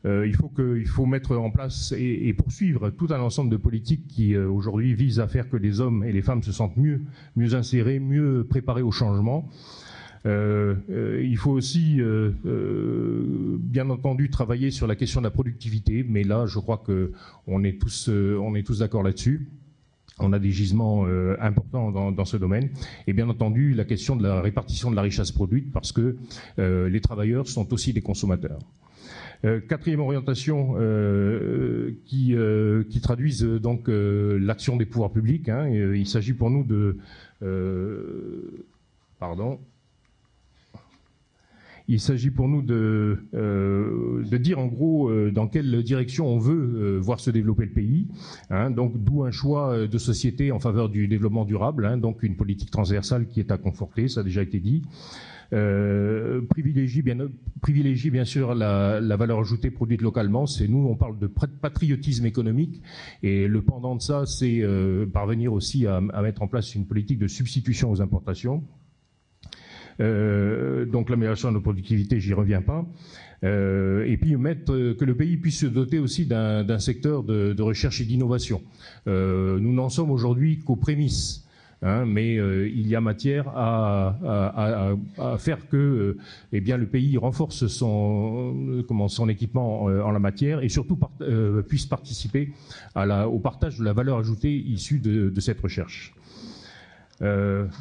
S6: il faut mettre en place et poursuivre tout un ensemble de politiques qui aujourd'hui visent à faire que les hommes et les femmes se sentent mieux insérés, mieux préparés au changement. Il faut aussi, bien entendu, travailler sur la question de la productivité, mais là, je crois qu'on est tous d'accord là-dessus. On a des gisements importants dans ce domaine. Et bien entendu, la question de la répartition de la richesse produite, parce que les travailleurs sont aussi des consommateurs. Quatrième orientation qui traduisent donc l'action des pouvoirs publics. Il s'agit pour nous Il s'agit pour nous de dire en gros dans quelle direction on veut voir se développer le pays. Donc d'où un choix de société en faveur du développement durable, donc une politique transversale qui est à conforter, ça a déjà été dit. Privilégier bien sûr la valeur ajoutée produite localement. C'est nous, on parle de patriotisme économique, et le pendant de ça, c'est parvenir aussi à mettre en place une politique de substitution aux importations. Donc l'amélioration de nos productivités, j'y reviens pas. Et puis que le pays puisse se doter aussi d'un secteur de recherche et d'innovation. Nous n'en sommes aujourd'hui qu'aux prémices. Mais il y a matière à faire que le pays renforce son équipement en la matière, et surtout puisse participer au partage de la valeur ajoutée issue de cette recherche. Dernière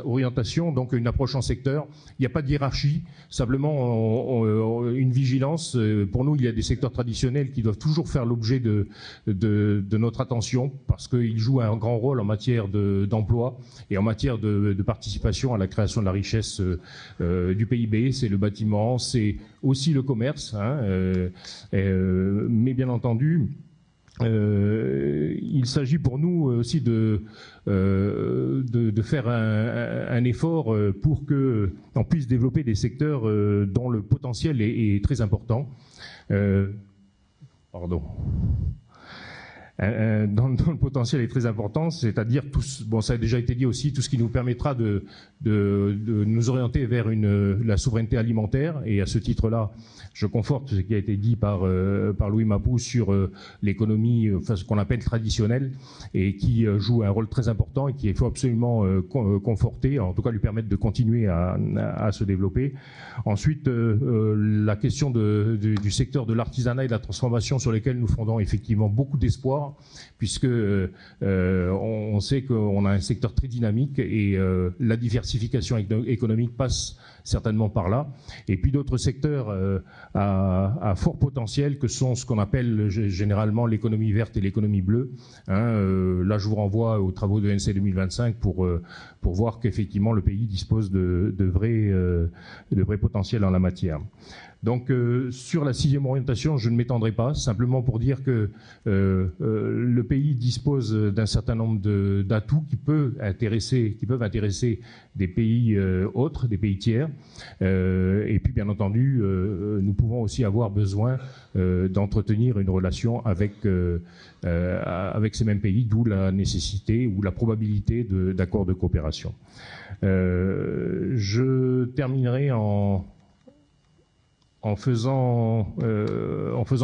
S6: orientation, donc une approche en secteur. Il n'y a pas de hiérarchie, simplement une vigilance. Pour nous, il y a des secteurs traditionnels qui doivent toujours faire l'objet de notre attention, parce qu'ils jouent un grand rôle en matière d'emploi et en matière de participation à la création de la richesse du PIB. C'est le bâtiment, c'est aussi le commerce, mais bien entendu, il s'agit pour nous aussi de faire un effort pour qu'on puisse développer des secteurs dont le potentiel est très important. Dont le potentiel est très important, c'est-à-dire ça a déjà été dit aussi, tout ce qui nous permettra de nous orienter vers la souveraineté alimentaire. Et à ce titre-là, je conforte ce qui a été dit par Louis Mapou sur l'économie, ce qu'on appelle traditionnelle, et qui joue un rôle très important et qu'il faut absolument conforter, en tout cas lui permettre de continuer à se développer. Ensuite, la question du secteur de l'artisanat et de la transformation, sur lesquels nous fondons effectivement beaucoup d'espoir. trajectoire, puisque on sait qu'on a un secteur très dynamique et la diversification économique passe certainement par là. Et puis d'autres secteurs à fort potentiel que sont ce qu'on appelle généralement l'économie verte et l'économie bleue. Là, je vous renvoie aux travaux de NC 2025 pour voir qu'effectivement le pays dispose de vrais potentiels en la matière. Donc sur la 6e orientation, je ne m'étendrai pas, simplement pour dire que le pays dispose d'un certain nombre d'atouts qui peuvent intéresser des pays autres, des pays tiers. Et puis bien entendu, nous pouvons aussi avoir besoin d'entretenir une relation avec ces mêmes pays, d'où la nécessité ou la probabilité d'accords de coopération. Je terminerai en faisant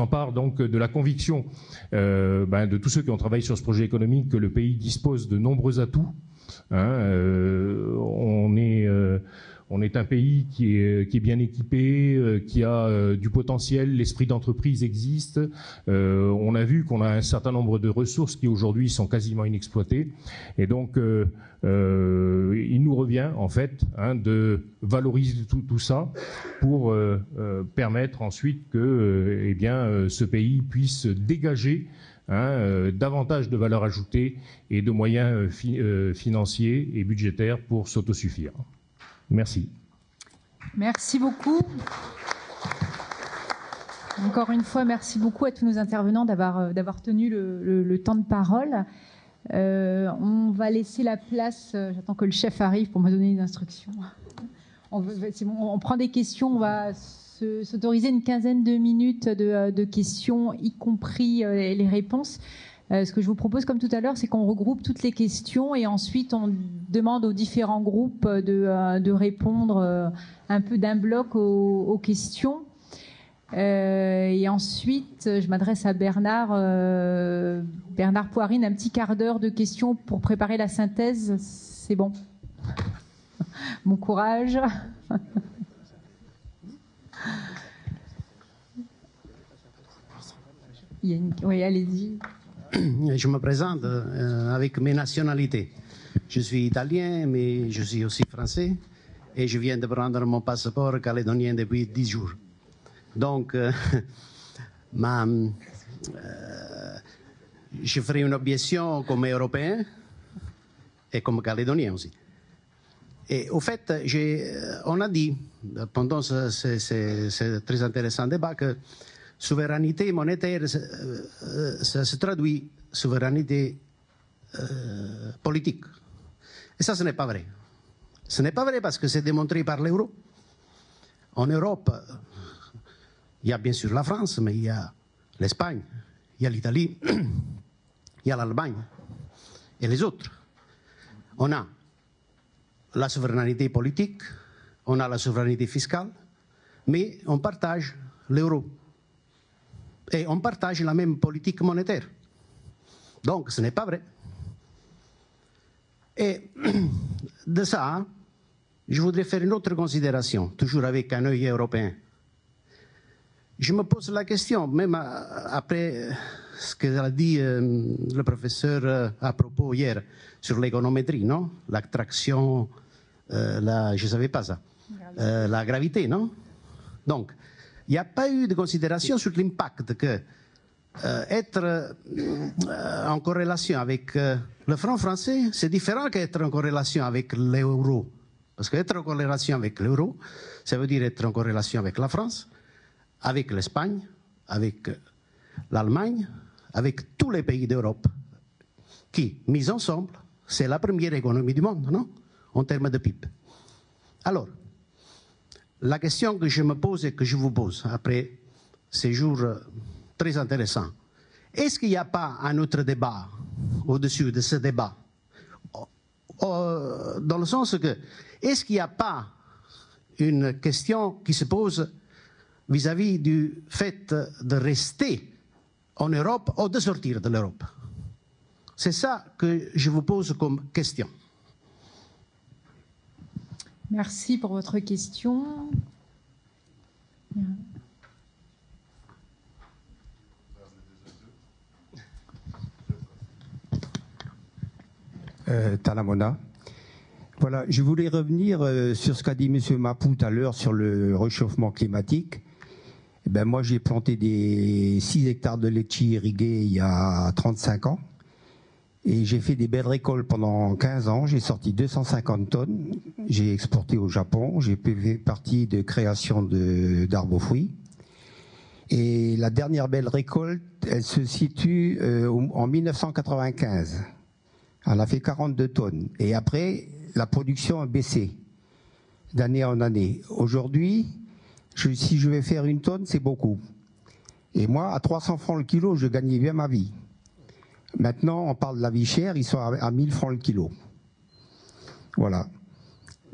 S6: part donc de la conviction de tous ceux qui ont travaillé sur ce projet économique que le pays dispose de nombreux atouts. On est un pays qui est bien équipé, qui a du potentiel, l'esprit d'entreprise existe. On a vu qu'on a un certain nombre de ressources qui aujourd'hui sont quasiment inexploitées. Et donc, il nous revient en fait de valoriser tout ça pour permettre ensuite que ce pays puisse dégager davantage de valeur ajoutée et de moyens financiers et budgétaires pour s'autosuffire. Merci.
S2: Merci beaucoup. Encore une fois, merci beaucoup à tous nos intervenants d'avoir tenu le temps de parole. On va laisser la place, j'attends que le chef arrive pour me donner les instructions. On prend des questions, on va s'autoriser une quinzaine de minutes de questions, y compris les réponses. Ce que je vous propose, comme tout à l'heure, c'est qu'on regroupe toutes les questions et ensuite on demande aux différents groupes de répondre un peu d'un bloc aux questions. Et ensuite, je m'adresse à Bernard Poirine, un petit quart d'heure de questions pour préparer la synthèse. C'est bon. Bon courage. Oui, allez-y.
S7: Je me présente avec mes nationalités. Je suis italien, mais je suis aussi français. Et je viens de prendre mon passeport calédonien depuis 10 jours. Donc, je ferai une objection comme Européen et comme Calédonien aussi. Et au fait, on a dit, pendant ce très intéressant débat, que souveraineté monétaire, ça se traduit souveraineté politique. Et ça, ce n'est pas vrai. Ce n'est pas vrai parce que c'est démontré par l'euro. En Europe, il y a bien sûr la France, mais il y a l'Espagne, il y a l'Italie, il y a l'Allemagne et les autres. On a la souveraineté politique, on a la souveraineté fiscale, mais on partage l'euro. Et on partage la même politique monétaire. Donc, ce n'est pas vrai. Et de ça, je voudrais faire une autre considération, toujours avec un œil européen. Je me pose la question, même après ce qu'a dit le professeur à propos hier sur l'économétrie, non? L'attraction, je ne savais pas ça. La gravité, non? Donc, il n'y a pas eu de considération sur l'impact que être en corrélation avec le franc français, c'est différent qu'être en corrélation avec l'euro. Parce qu'être en corrélation avec l'euro, ça veut dire être en corrélation avec la France, avec l'Espagne, avec l'Allemagne, avec tous les pays d'Europe, qui, mis ensemble, c'est la première économie du monde, non? En termes de PIB. Alors, la question que je me pose et que je vous pose après ces jours très intéressants, est-ce qu'il n'y a pas un autre débat au-dessus de ce débat? Dans le sens que, est-ce qu'il n'y a pas une question qui se pose vis-à-vis du fait de rester en Europe ou de sortir de l'Europe? C'est ça que je vous pose comme question.
S2: Merci pour votre question.
S8: Talamona. Voilà, je voulais revenir sur ce qu'a dit M. Mapou tout à l'heure sur le réchauffement climatique. Ben, moi, j'ai planté 6 hectares de litchi irrigués il y a 35 ans. Et j'ai fait des belles récoltes pendant 15 ans. J'ai sorti 250 tonnes. J'ai exporté au Japon. J'ai fait partie de création d'arbres aux fruits. Et la dernière belle récolte, elle se situe en 1995. Elle a fait 42 tonnes. Et après, la production a baissé d'année en année. Aujourd'hui, si je vais faire 1 tonne, c'est beaucoup. Et moi, à 300 francs le kilo, je gagnais bien ma vie. Maintenant, on parle de la vie chère, ils sont à 1000 francs le kilo. Voilà.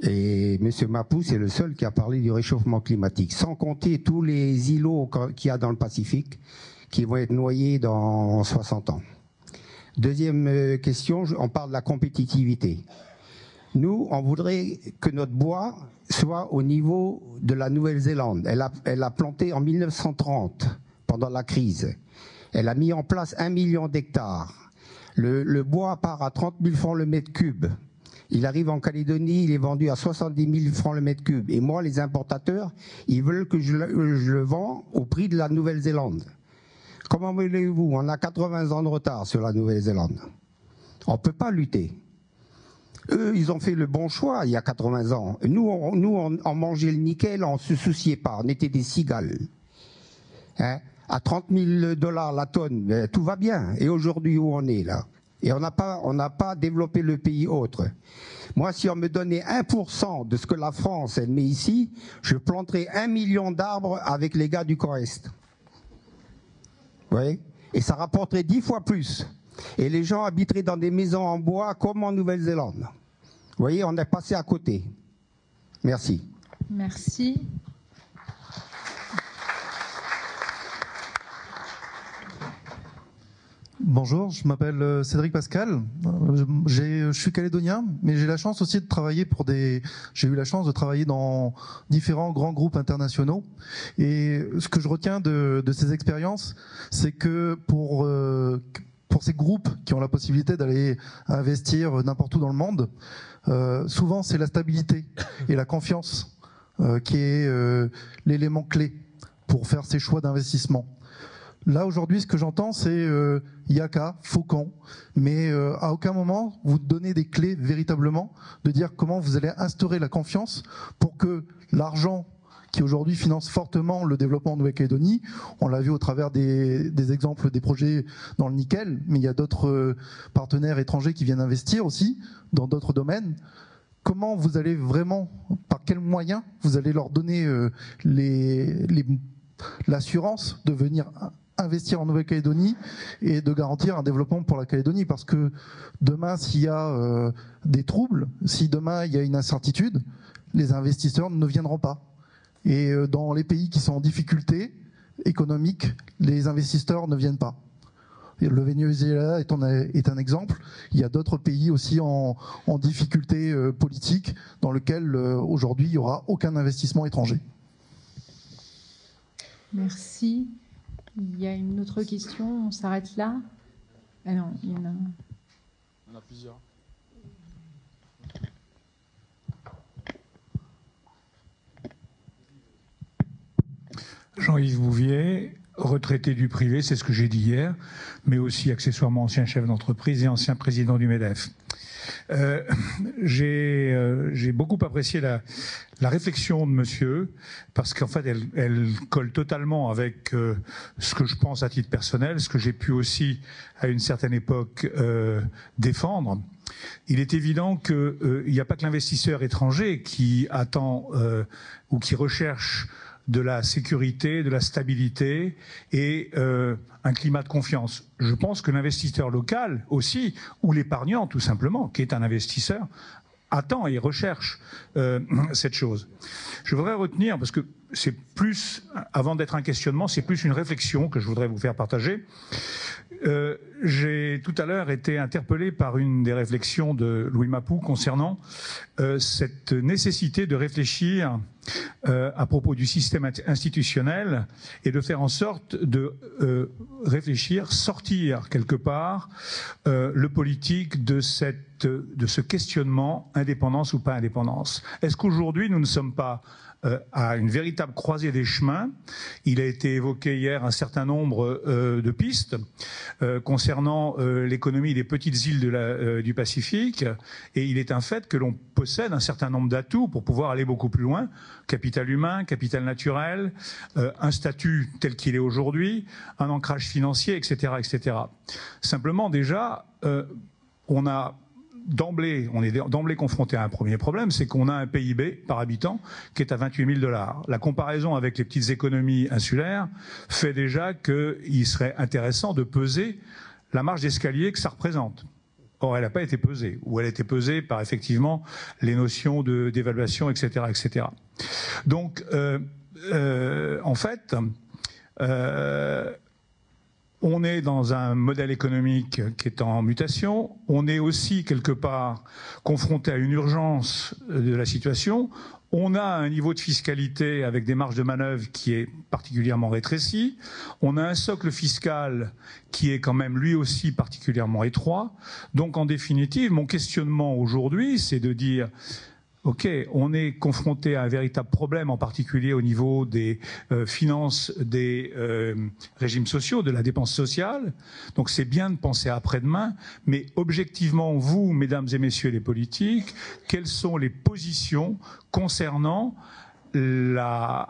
S8: Et M. Mapou, c'est le seul qui a parlé du réchauffement climatique, sans compter tous les îlots qu'il y a dans le Pacifique qui vont être noyés dans 60 ans. Deuxième question, on parle de la compétitivité. Nous, on voudrait que notre bois soit au niveau de la Nouvelle-Zélande. Elle a planté en 1930, pendant la crise. Elle a mis en place 1 million d'hectares. Le bois part à 30 000 francs le mètre cube. Il arrive en Calédonie, il est vendu à 70 000 francs le mètre cube. Et moi, les importateurs, ils veulent que je le vends au prix de la Nouvelle-Zélande. Comment voulez-vous? On a 80 ans de retard sur la Nouvelle-Zélande. On ne peut pas lutter. Eux, ils ont fait le bon choix il y a 80 ans. Nous, on mangeait le nickel, on ne se souciait pas. On était des cigales. Hein? À 30 000 $ la tonne, tout va bien. Et aujourd'hui, où on est là? Et on n'a pas développé le pays autre. Moi, si on me donnait 1% de ce que la France, elle met ici, je planterais 1 million d'arbres avec les gars du Corest. Vous voyez? Et ça rapporterait 10 fois plus. Et les gens habiteraient dans des maisons en bois comme en Nouvelle-Zélande. Vous voyez, on est passé à côté. Merci.
S2: Merci.
S9: Bonjour, je m'appelle Cédric Pascal. Je suis calédonien, mais j'ai la chance aussi de travailler j'ai eu la chance de travailler dans différents grands groupes internationaux. Et ce que je retiens de ces expériences, c'est que pour ces groupes qui ont la possibilité d'aller investir n'importe où dans le monde, souvent c'est la stabilité et la confiance qui est l'élément clé pour faire ces choix d'investissement. Là, aujourd'hui, ce que j'entends, c'est Yaka, Faucon, mais à aucun moment, vous donnez des clés véritablement de dire comment vous allez instaurer la confiance pour que l'argent qui aujourd'hui finance fortement le développement en Nouvelle-Calédonie, on l'a vu au travers des exemples des projets dans le nickel, mais il y a d'autres partenaires étrangers qui viennent investir aussi dans d'autres domaines. Comment vous allez vraiment, par quels moyens vous allez leur donner l'assurance de venir investir en Nouvelle-Calédonie et de garantir un développement pour la Calédonie, parce que demain, s'il y a des troubles, si demain il y a une incertitude, les investisseurs ne viendront pas. Et dans les pays qui sont en difficulté économique, les investisseurs ne viennent pas. Et le Venezuela est un exemple. Il y a d'autres pays aussi en difficulté politique dans lesquels aujourd'hui il n'y aura aucun investissement étranger.
S2: Merci. Il y a une autre question, on s'arrête là? Ah non, il y en a...
S10: On a plusieurs.
S11: Jean-Yves Bouvier, retraité du privé, c'est ce que j'ai dit hier, mais aussi accessoirement ancien chef d'entreprise et ancien président du MEDEF. J'ai beaucoup apprécié la réflexion de monsieur, parce qu'en fait elle colle totalement avec ce que je pense à titre personnel, ce que j'ai pu aussi à une certaine époque défendre. Il est évident qu'il n'y a pas que l'investisseur étranger qui attend ou qui recherche de la sécurité, de la stabilité et un climat de confiance. Je pense que l'investisseur local aussi, ou l'épargnant tout simplement, qui est un investisseur, attend et recherche cette chose. Je voudrais retenir, parce que c'est plus, avant d'être un questionnement, c'est plus une réflexion que je voudrais vous faire partager. J'ai tout à l'heure été interpellé par une des réflexions de Louis Mapou concernant cette nécessité de réfléchir à propos du système institutionnel et de faire en sorte de réfléchir, sortir quelque part le politique de cette ce questionnement, indépendance ou pas indépendance. Est-ce qu'aujourd'hui, nous ne sommes pas à une véritable croisée des chemins? Il a été évoqué hier un certain nombre de pistes concernant l'économie des petites îles du Pacifique, et il est un fait que l'on possède un certain nombre d'atouts pour pouvoir aller beaucoup plus loin. Capital humain, capital naturel, un statut tel qu'il est aujourd'hui, un ancrage financier, etc., etc. Simplement, déjà, on est d'emblée confronté à un premier problème, c'est qu'on a un PIB par habitant qui est à 28 000 $. La comparaison avec les petites économies insulaires fait déjà qu'il serait intéressant de peser la marge d'escalier que ça représente. Or, elle n'a pas été pesée, ou elle a été pesée par effectivement les notions d'évaluation, etc., etc. Donc, en fait, on est dans un modèle économique qui est en mutation. On est aussi quelque part confronté à une urgence de la situation. On a un niveau de fiscalité avec des marges de manœuvre qui est particulièrement rétréci. On a un socle fiscal qui est quand même lui aussi particulièrement étroit. Donc en définitive, mon questionnement aujourd'hui, c'est de dire: OK, on est confronté à un véritable problème, en particulier au niveau des finances des régimes sociaux, de la dépense sociale. Donc c'est bien de penser à après-demain, mais objectivement, vous, mesdames et messieurs les politiques, quelles sont les positions concernant la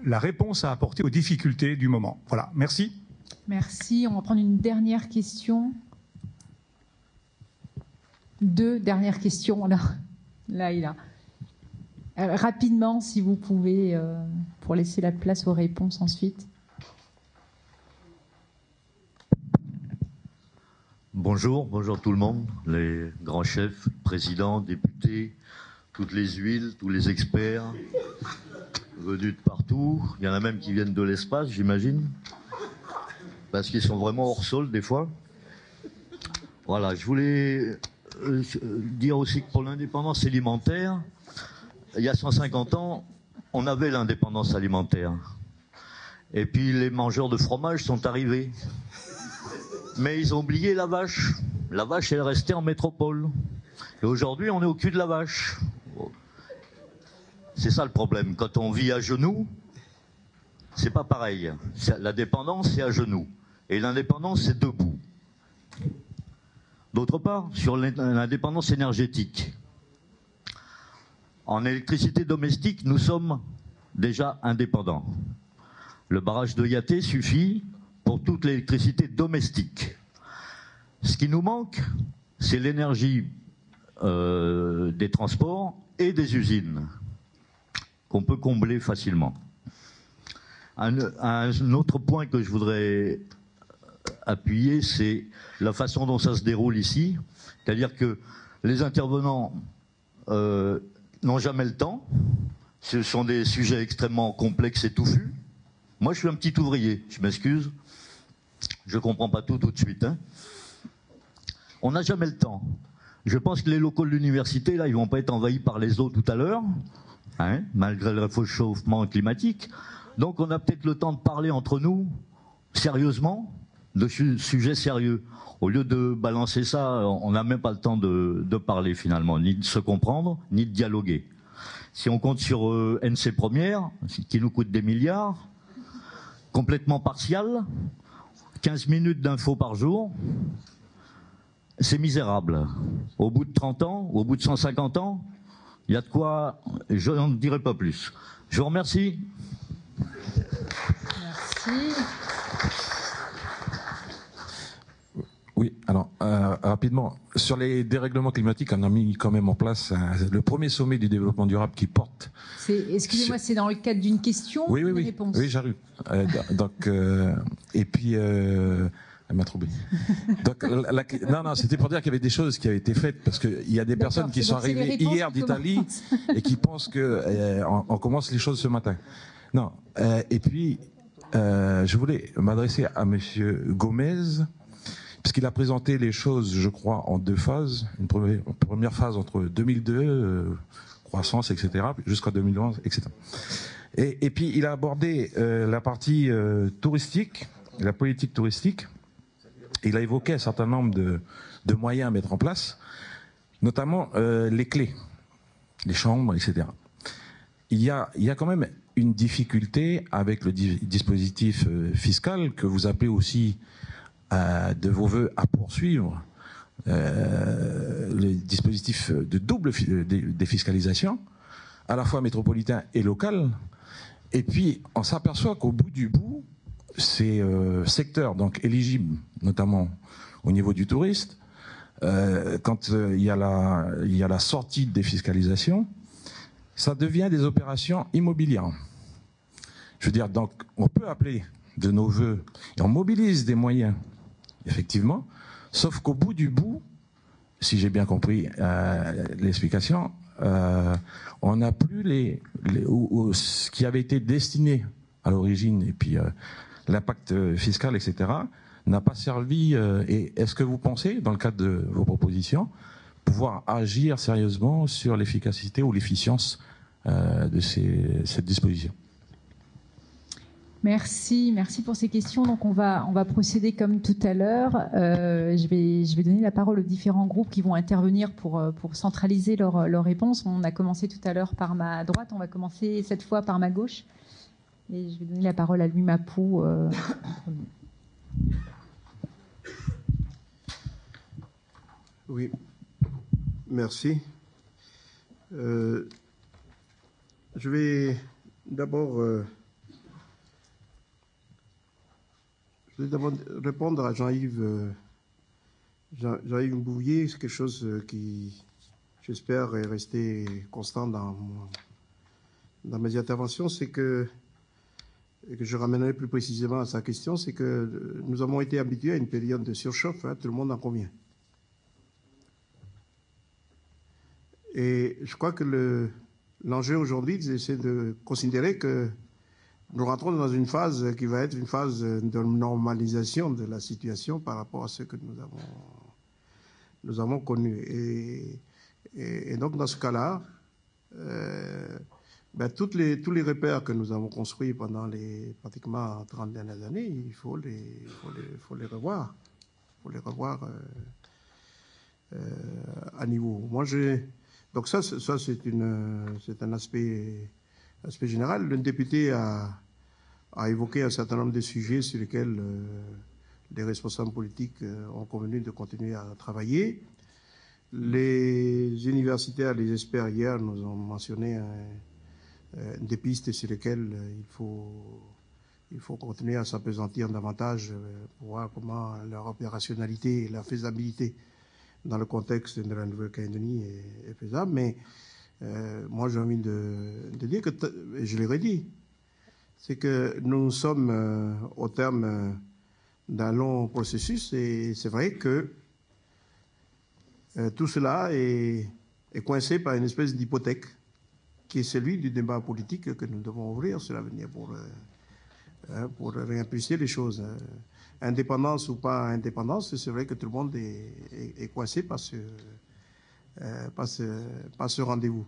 S11: réponse à apporter aux difficultés du moment? Voilà, merci.
S2: Merci. On va prendre une dernière question. 2 dernières questions, là. Là et là. Rapidement, si vous pouvez, pour laisser la place aux réponses ensuite.
S12: Bonjour tout le monde, les grands chefs, présidents, députés, toutes les huiles, tous les experts, venus de partout. Il y en a même qui viennent de l'espace, j'imagine, parce qu'ils sont vraiment hors sol des fois. Voilà, je voulais dire aussi que pour l'indépendance alimentaire, il y a 150 ans, on avait l'indépendance alimentaire. Et puis les mangeurs de fromage sont arrivés. Mais ils ont oublié la vache. La vache, elle restait en métropole. Et aujourd'hui, on est au cul de la vache. C'est ça le problème. Quand on vit à genoux, c'est pas pareil. La dépendance, c'est à genoux. Et l'indépendance, c'est debout. D'autre part, sur l'indépendance énergétique. En électricité domestique, nous sommes déjà indépendants. Le barrage de Yaté suffit pour toute l'électricité domestique. Ce qui nous manque, c'est l'énergie des transports et des usines, qu'on peut combler facilement. Un autre point que je voudrais appuyer, c'est la façon dont ça se déroule ici. C'est-à-dire que les intervenants n'ont jamais le temps. Ce sont des sujets extrêmement complexes et touffus. Moi, je suis un petit ouvrier, je m'excuse. Je ne comprends pas tout de suite. Hein. On n'a jamais le temps. Je pense que les locaux de l'université, là, ils ne vont pas être envahis par les eaux tout à l'heure, hein, malgré le réchauffement climatique. Donc, on a peut-être le temps de parler entre nous, sérieusement, de sujets sérieux. Au lieu de balancer ça, on n'a même pas le temps de parler finalement, ni de se comprendre, ni de dialoguer. Si on compte sur NC Première, qui nous coûte des milliards, complètement partial, 15 minutes d'infos par jour, c'est misérable. Au bout de 30 ans, ou au bout de 150 ans, il y a de quoi, je n'en dirai pas plus. Je vous remercie.
S2: Merci.
S13: Oui, alors rapidement, sur les dérèglements climatiques, on a mis quand même en place le premier sommet du développement durable qui porte.
S2: Excusez-moi, c'est dans le cadre d'une question ou d'une réponse?
S13: Oui, j'arrive. Donc, et puis, elle m'a troublé. Donc, non, c'était pour dire qu'il y avait des choses qui avaient été faites, parce qu'il y a des personnes qui sont arrivées hier d'Italie et qui pensent qu'on commence les choses ce matin. Non, et puis, je voulais m'adresser à Monsieur Gomez, parce qu'il a présenté les choses, je crois, en 2 phases. Une première phase entre 2002, croissance, etc., jusqu'en 2011, etc. Et puis, il a abordé la partie touristique, la politique touristique. Il a évoqué un certain nombre de moyens à mettre en place, notamment les clés, les chambres, etc. Il y a quand même une difficulté avec le dispositif fiscal que vous appelez aussi de vos voeux à poursuivre, le dispositif de double défiscalisation, à la fois métropolitain et local. Et puis, on s'aperçoit qu'au bout du bout, ces secteurs donc éligibles, notamment au niveau du touriste, quand il y a la sortie de défiscalisation, ça devient des opérations immobilières. Je veux dire, donc, on peut appeler de nos voeux, et on mobilise des moyens, effectivement, sauf qu'au bout du bout, si j'ai bien compris l'explication, on n'a plus ce qui avait été destiné à l'origine, et puis l'impact fiscal, etc., n'a pas servi. Et est-ce que vous pensez, dans le cadre de vos propositions, pouvoir agir sérieusement sur l'efficacité ou l'efficience de cette disposition?
S2: Merci pour ces questions. Donc on va procéder comme tout à l'heure. Je vais donner la parole aux différents groupes qui vont intervenir pour centraliser leurs réponses. On a commencé tout à l'heure par ma droite, on va commencer cette fois par ma gauche. Et je vais donner la parole à Louis Mapou.
S4: Oui, merci. Je vais d'abord répondre à Jean-Yves Bouvier. C'est quelque chose qui, j'espère, est resté constant dans mes interventions. C'est que je ramènerai plus précisément à sa question, c'est que nous avons été habitués à une période de surchauffe, hein, tout le monde en convient. Et je crois que l'enjeu aujourd'hui, c'est de considérer que nous rentrons dans une phase qui va être une phase de normalisation de la situation par rapport à ce que nous avons connu. Et donc, dans ce cas-là, tous les repères que nous avons construits pendant les pratiquement 30 dernières années, il faut les revoir. Il faut les revoir à niveau. Donc ça c'est un aspect général. Le député a évoqué un certain nombre de sujets sur lesquels les responsables politiques ont convenu de continuer à travailler. Les universitaires, les experts hier nous ont mentionné des pistes sur lesquelles il faut continuer à s'appesantir davantage pour voir comment leur opérationnalité et leur faisabilité dans le contexte de la Nouvelle-Calédonie est faisable. Mais moi, j'ai envie de dire que, et je l'ai redit, c'est que nous sommes au terme d'un long processus et c'est vrai que tout cela est coincé par une espèce d'hypothèque qui est celui du débat politique que nous devons ouvrir sur l'avenir pour réimpulser les choses. Indépendance ou pas indépendance, c'est vrai que tout le monde est coincé par ce rendez-vous.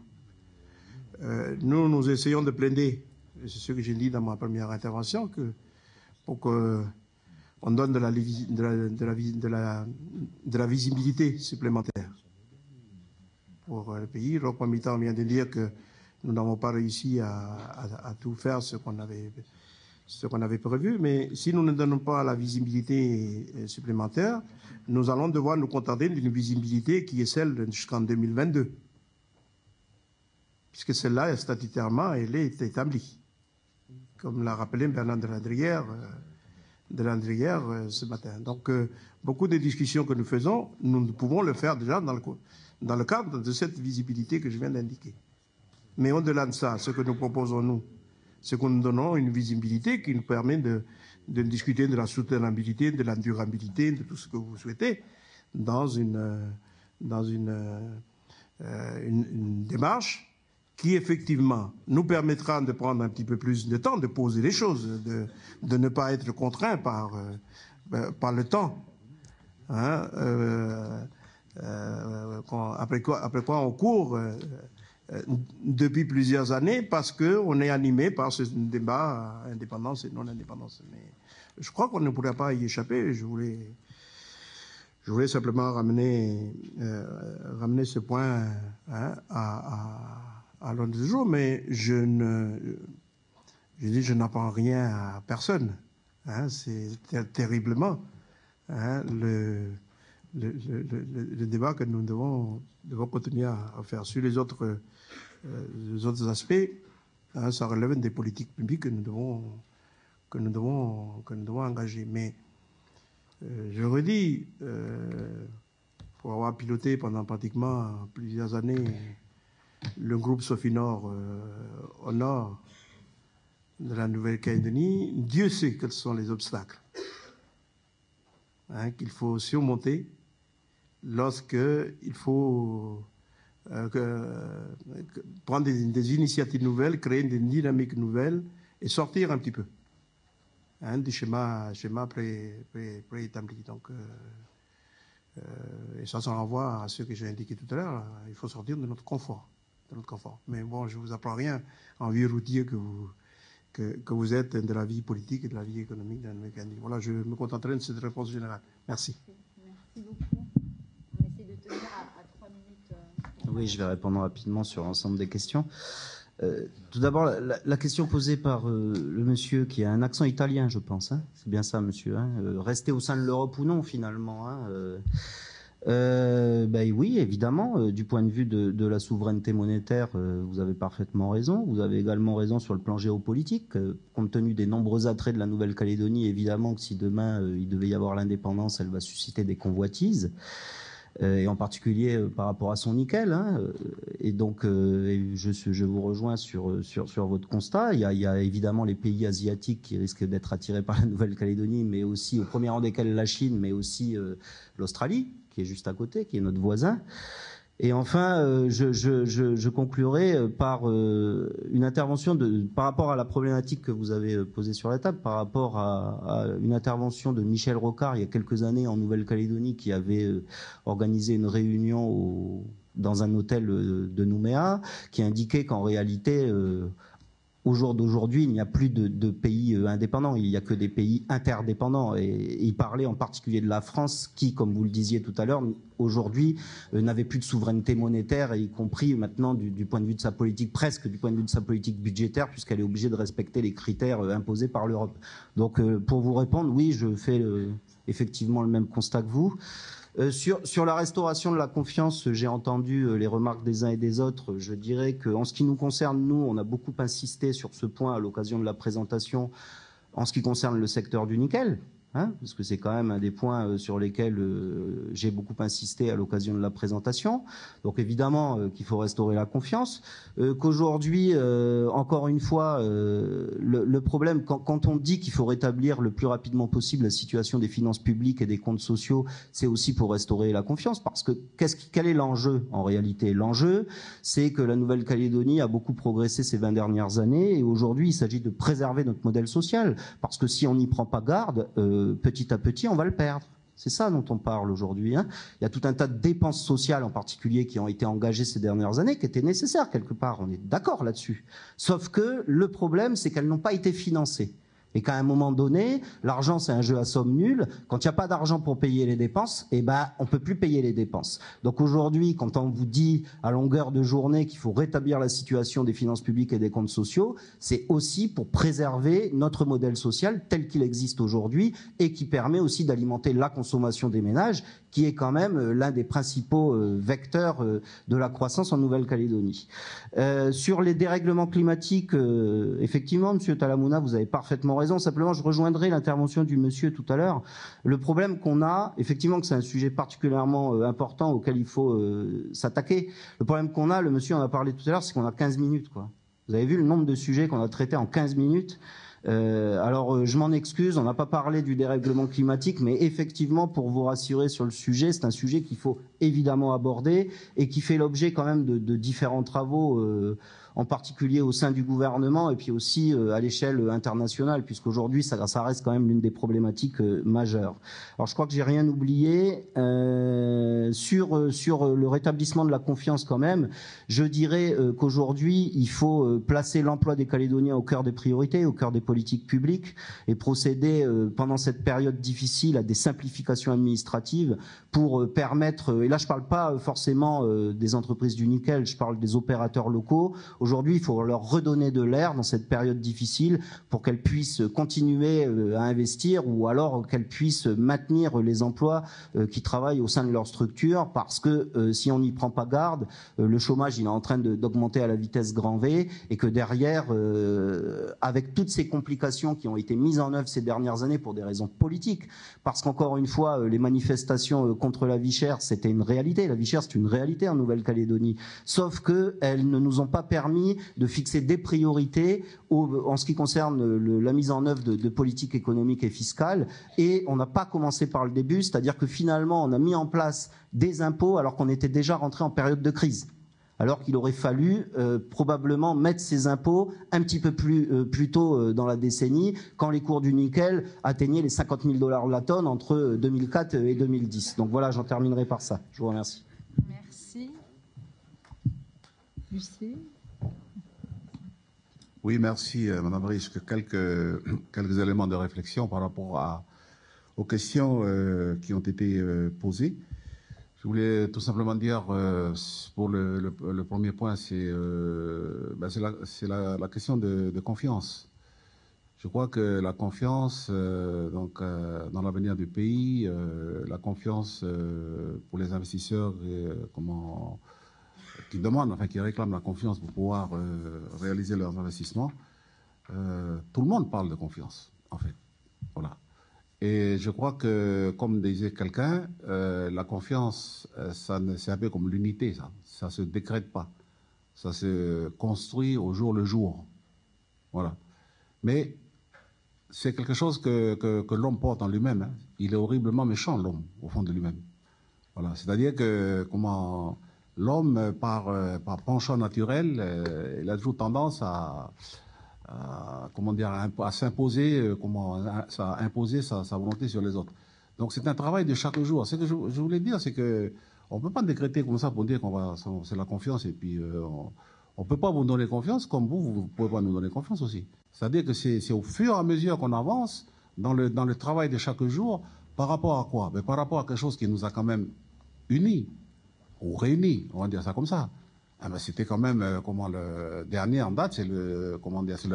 S4: Nous essayons de plaider, c'est ce que j'ai dit dans ma première intervention, pour qu'on donne de la visibilité supplémentaire pour le pays. Roch Mamitan vient de dire que nous n'avons pas réussi à tout faire ce qu'on avait prévu, mais si nous ne donnons pas la visibilité supplémentaire, nous allons devoir nous contenter d'une visibilité qui est celle jusqu'en 2022. Puisque celle-là, statutairement, elle est établie. Comme l'a rappelé Bernard de Landrière ce matin. Donc, beaucoup de discussions que nous faisons, nous pouvons le faire déjà dans le cadre de cette visibilité que je viens d'indiquer. Mais au-delà de ça, ce que nous proposons, nous, c'est que nous donnons une visibilité qui nous permet de discuter de la soutenabilité, de la durabilité, de tout ce que vous souhaitez, dans une démarche qui, effectivement, nous permettra de prendre un petit peu plus de temps, de poser les choses, de ne pas être contraint par le temps. Hein, après quoi on court depuis plusieurs années parce qu'on est animé par ce débat indépendance et non-indépendance. Mais je crois qu'on ne pourrait pas y échapper. Je Je voulais simplement ramener ce point à l'ordre du jour, mais je n'apprends rien à personne. C'est terriblement le débat que nous devons continuer à faire. Sur les autres aspects, ça relève des politiques publiques que nous devons engager. Mais je redis, pour avoir piloté pendant pratiquement plusieurs années le groupe Sofinor au nord de la Nouvelle-Calédonie, Dieu sait quels sont les obstacles qu'il faut surmonter lorsqu'il faut prendre des initiatives nouvelles, créer des dynamiques nouvelles et sortir un petit peu du schéma préétabli. Donc, et ça renvoie à ce que j'ai indiqué tout à l'heure. Il faut sortir de notre confort. Mais bon, je ne vous apprends rien en vieux routier que vous êtes de la vie politique et de la vie économique d'un mécanisme. Voilà, je me contenterai de cette réponse générale. Merci.
S2: Merci beaucoup. On essaie de tenir à 3 minutes.
S1: Oui, je vais répondre rapidement sur l'ensemble des questions. Tout d'abord, la question posée par le monsieur qui a un accent italien, je pense. C'est bien ça, monsieur. Rester au sein de l'Europe ou non, finalement. Oui, évidemment, du point de vue de la souveraineté monétaire, vous avez parfaitement raison. Vous avez également raison sur le plan géopolitique. Compte tenu des nombreux attraits de la Nouvelle-Calédonie, évidemment que si demain il devait y avoir l'indépendance, elle va susciter des convoitises. Et en particulier par rapport à son nickel. Et donc, je vous rejoins sur votre constat. Il y a évidemment les pays asiatiques qui risquent d'être attirés par la Nouvelle-Calédonie, mais aussi, au premier rang desquels la Chine, mais aussi l'Australie, qui est juste à côté, qui est notre voisin. Et enfin, je conclurai par une intervention par rapport à la problématique que vous avez posée sur la table, par rapport à une intervention de Michel Rocard il y a quelques années en Nouvelle-Calédonie, qui avait organisé une réunion dans un hôtel de Nouméa, qui indiquait qu'en réalité, au jour d'aujourd'hui, il n'y a plus de pays indépendants, il n'y a que des pays interdépendants. Et il parlait en particulier de la France, qui, comme vous le disiez tout à l'heure, aujourd'hui n'avait plus de souveraineté monétaire, y compris maintenant du point de vue de sa politique, presque du point de vue de sa politique budgétaire, puisqu'elle est obligée de respecter les critères imposés par l'Europe. Donc, pour vous répondre, oui, je fais effectivement le même constat que vous. Sur la restauration de la confiance, j'ai entendu les remarques des uns et des autres. Je dirais qu'en ce qui nous concerne, nous, on a beaucoup insisté sur ce point à l'occasion de la présentation en ce qui concerne le secteur du nickel, parce que c'est quand même un des points sur lesquels j'ai beaucoup insisté à l'occasion de la présentation. Donc évidemment qu'il faut restaurer la confiance, qu'aujourd'hui, encore une fois, le problème, quand on dit qu'il faut rétablir le plus rapidement possible la situation des finances publiques et des comptes sociaux, c'est aussi pour restaurer la confiance, parce que quel est l'enjeu en réalité? L'enjeu, c'est que la Nouvelle-Calédonie a beaucoup progressé ces 20 dernières années, et aujourd'hui, il s'agit de préserver notre modèle social, parce que si on n'y prend pas garde, petit à petit, on va le perdre. C'est ça dont on parle aujourd'hui. Il y a tout un tas de dépenses sociales en particulier qui ont été engagées ces dernières années, qui étaient nécessaires quelque part. On est d'accord là-dessus. Sauf que le problème, c'est qu'elles n'ont pas été financées. Et qu'à un moment donné, l'argent, c'est un jeu à somme nulle. Quand il n'y a pas d'argent pour payer les dépenses, on peut plus payer les dépenses. Donc aujourd'hui, quand on vous dit à longueur de journée qu'il faut rétablir la situation des finances publiques et des comptes sociaux, c'est aussi pour préserver notre modèle social tel qu'il existe aujourd'hui et qui permet aussi d'alimenter la consommation des ménages, qui est quand même l'un des principaux vecteurs de la croissance en Nouvelle-Calédonie. Sur les dérèglements climatiques, effectivement, Monsieur Talamouna, vous avez parfaitement raison. Simplement, je rejoindrai l'intervention du monsieur tout à l'heure. Le problème qu'on a, effectivement que c'est un sujet particulièrement important auquel il faut s'attaquer. Le problème qu'on a, le monsieur en a parlé tout à l'heure, c'est qu'on a 15 minutes, quoi. Vous avez vu le nombre de sujets qu'on a traités en 15 minutes. Alors, je m'en excuse, on n'a pas parlé du dérèglement climatique, mais effectivement, pour vous rassurer sur le sujet, c'est un sujet qu'il faut évidemment aborder et qui fait l'objet quand même de différents travaux, en particulier au sein du gouvernement et puis aussi à l'échelle internationale, puisqu'aujourd'hui, ça reste quand même l'une des problématiques majeures. Alors, je crois que j'ai rien oublié. Sur le rétablissement de la confiance quand même, je dirais qu'aujourd'hui, il faut placer l'emploi des Calédoniens au cœur des priorités, au cœur des politiques publiques et procéder pendant cette période difficile à des simplifications administratives pour permettre, et là je ne parle pas forcément des entreprises du nickel, je parle des opérateurs locaux. Aujourd'hui, il faut leur redonner de l'air dans cette période difficile pour qu'elles puissent continuer à investir ou alors qu'elles puissent maintenir les emplois qui travaillent au sein de leur structure, parce que si on n'y prend pas garde, le chômage il est en train d'augmenter à la vitesse grand V, et que derrière, avec toutes ces complications qui ont été mises en œuvre ces dernières années pour des raisons politiques, parce qu'encore une fois, les manifestations contre la vie chère, c'était une réalité. La vie chère, c'est une réalité en Nouvelle-Calédonie. Sauf qu'elles ne nous ont pas permis de fixer des priorités en ce qui concerne la mise en œuvre de politiques économiques et fiscales. Et on n'a pas commencé par le début, c'est-à-dire que finalement, on a mis en place des impôts alors qu'on était déjà rentré en période de crise. Alors qu'il aurait fallu probablement mettre ces impôts un petit peu plus tôt dans la décennie, quand les cours du nickel atteignaient les 50 000 $ la tonne entre 2004 et 2010. Donc voilà, j'en terminerai par ça. Je vous remercie.
S2: Merci. Lucie.
S5: Oui, merci, Madame Risque. Quelques éléments de réflexion par rapport aux questions qui ont été posées. Je voulais tout simplement dire, pour le premier point, c'est la question de confiance. Je crois que la confiance dans l'avenir du pays, la confiance pour les investisseurs qui demandent, enfin qui réclament la confiance pour pouvoir réaliser leurs investissements, tout le monde parle de confiance, en fait. Voilà. Et je crois que, comme disait quelqu'un, la confiance, c'est un peu comme l'unité, ça ne se décrète pas. Ça se construit au jour le jour. Voilà. Mais c'est quelque chose que l'homme porte en lui-même. Hein. Il est horriblement méchant, l'homme, au fond de lui-même. Voilà. C'est-à-dire que l'homme, par penchant naturel, il a toujours tendance à s'imposer, à imposer sa volonté sur les autres. Donc c'est un travail de chaque jour. Ce que je voulais dire, c'est que on ne peut pas décréter comme ça pour dire c'est la confiance et puis on ne peut pas vous donner confiance comme vous ne pouvez pas nous donner confiance aussi. C'est-à-dire que c'est au fur et à mesure qu'on avance dans le travail de chaque jour. Par rapport à quoi? Par rapport à quelque chose qui nous a quand même unis ou réunis, on va dire ça comme ça. C'était quand même, le dernier en date, c'est le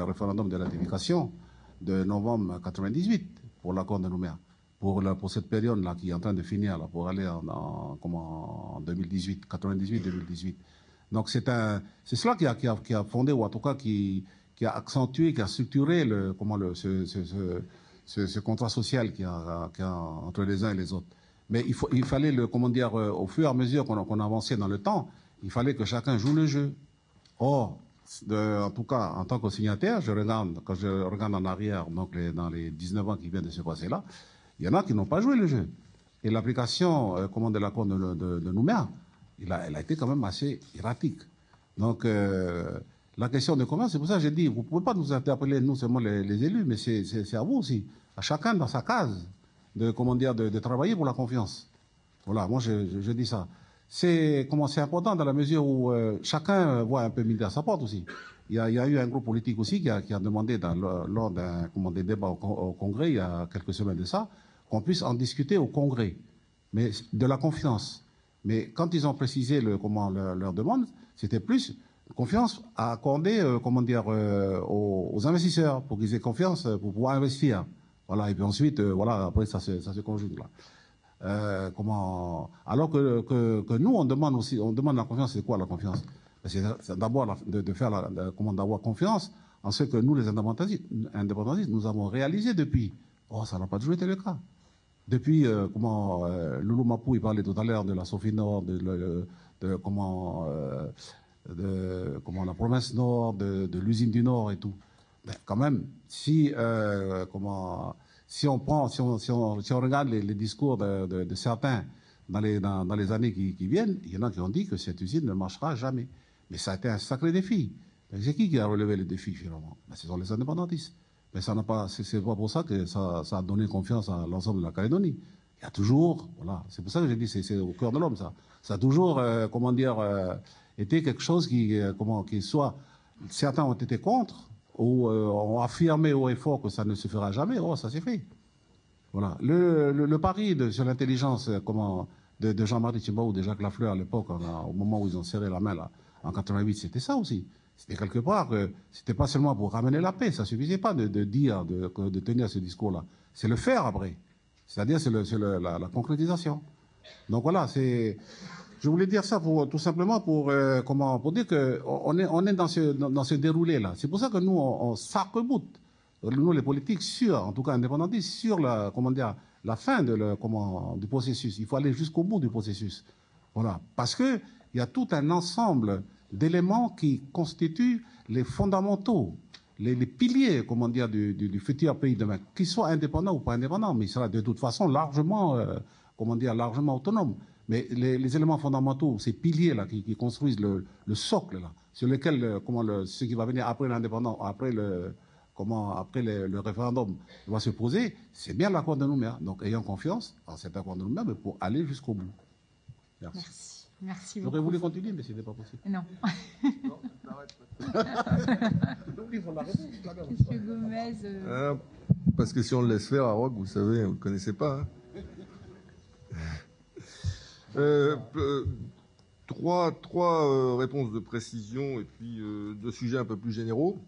S5: référendum de ratification de novembre 98 pour l'accord de Nouméa, pour cette période-là qui est en train de finir, là, pour aller en 2018, 98-2018. Donc c'est cela qui a fondé, ou en tout cas qui a accentué, qui a structuré ce contrat social qu'il y a entre les uns et les autres. Mais il fallait, au fur et à mesure qu'on avançait dans le temps, il fallait que chacun joue le jeu. Or, en tout cas, en tant que signataire, quand je regarde en arrière, donc dans les 19 ans qui viennent de se passer là, il y en a qui n'ont pas joué le jeu. Et l'application de l'accord de Nouméa, elle a été quand même assez erratique. Donc, la question de commerce, c'est pour ça que j'ai dit, vous ne pouvez pas nous interpeller, nous seulement les élus, mais c'est à vous aussi, à chacun dans sa case, de travailler pour la confiance. Voilà, moi je dis ça. C'est important dans la mesure où chacun voit un peu midi à sa porte aussi. Il y a eu un groupe politique aussi qui a demandé lors des débats au Congrès, il y a quelques semaines de ça, qu'on puisse en discuter au Congrès, mais de la confiance. Mais quand ils ont précisé leur demande, c'était plus confiance à accorder aux investisseurs pour qu'ils aient confiance pour pouvoir investir. Voilà, et puis ensuite, après ça se conjugue là. Alors que nous, on demande la confiance. C'est quoi la confiance? C'est d'abord d'avoir confiance en ce que nous, les indépendantistes, nous avons réalisé depuis. Oh, ça n'a pas toujours été le cas. Depuis, Loulou Mapou, il parlait tout à l'heure de la Sophie Nord, de la province Nord, de l'usine du Nord et tout. Mais quand même, si on regarde les discours de certains dans les années qui viennent, il y en a qui ont dit que cette usine ne marchera jamais. Mais ça a été un sacré défi. C'est qui a relevé le défi finalement? Ce sont les indépendantistes. Mais c'est pas pour ça que ça a donné confiance à l'ensemble de la Calédonie. Il y a toujours, voilà, c'est pour ça que j'ai dit, c'est au cœur de l'homme ça. Ça a toujours, été quelque chose qui soit, certains ont été contre, où on affirmait haut et fort que ça ne se fera jamais, oh, ça s'est fait. Voilà. Le pari sur l'intelligence de Jean-Marie Tjibaou ou de Jacques Lafleur à l'époque, au moment où ils ont serré la main là, en 88, c'était ça aussi. C'était quelque part, c'était pas seulement pour ramener la paix, ça suffisait pas de dire, de tenir ce discours-là. C'est le faire après. C'est-à-dire c'est la concrétisation. Donc voilà, je voulais dire ça tout simplement pour dire qu'on est dans ce déroulé-là. C'est pour ça que nous, on s'arc-boute, nous les politiques, en tout cas indépendantistes, sur la fin du processus. Il faut aller jusqu'au bout du processus. Voilà. Parce qu'il y a tout un ensemble d'éléments qui constituent les fondamentaux, les piliers, du futur pays demain, qu'ils soient indépendants ou pas indépendants, mais il sera de toute façon largement autonome. Mais les éléments fondamentaux, ces piliers-là qui construisent le socle, là, sur lequel ce qui va venir après l'indépendance, après le référendum va se poser, c'est bien l'accord de Nouméa. Donc ayons confiance en cet accord de Nouméa, mais pour aller jusqu'au bout. Merci.
S2: Merci beaucoup.
S5: J'aurais voulu continuer, mais ce n'était pas possible.
S2: Non. Monsieur Gomez.
S3: Parce que si on le laisse faire à Roque, vous savez, vous ne le connaissez pas. Hein. Trois réponses de précision et puis deux sujets un peu plus généraux.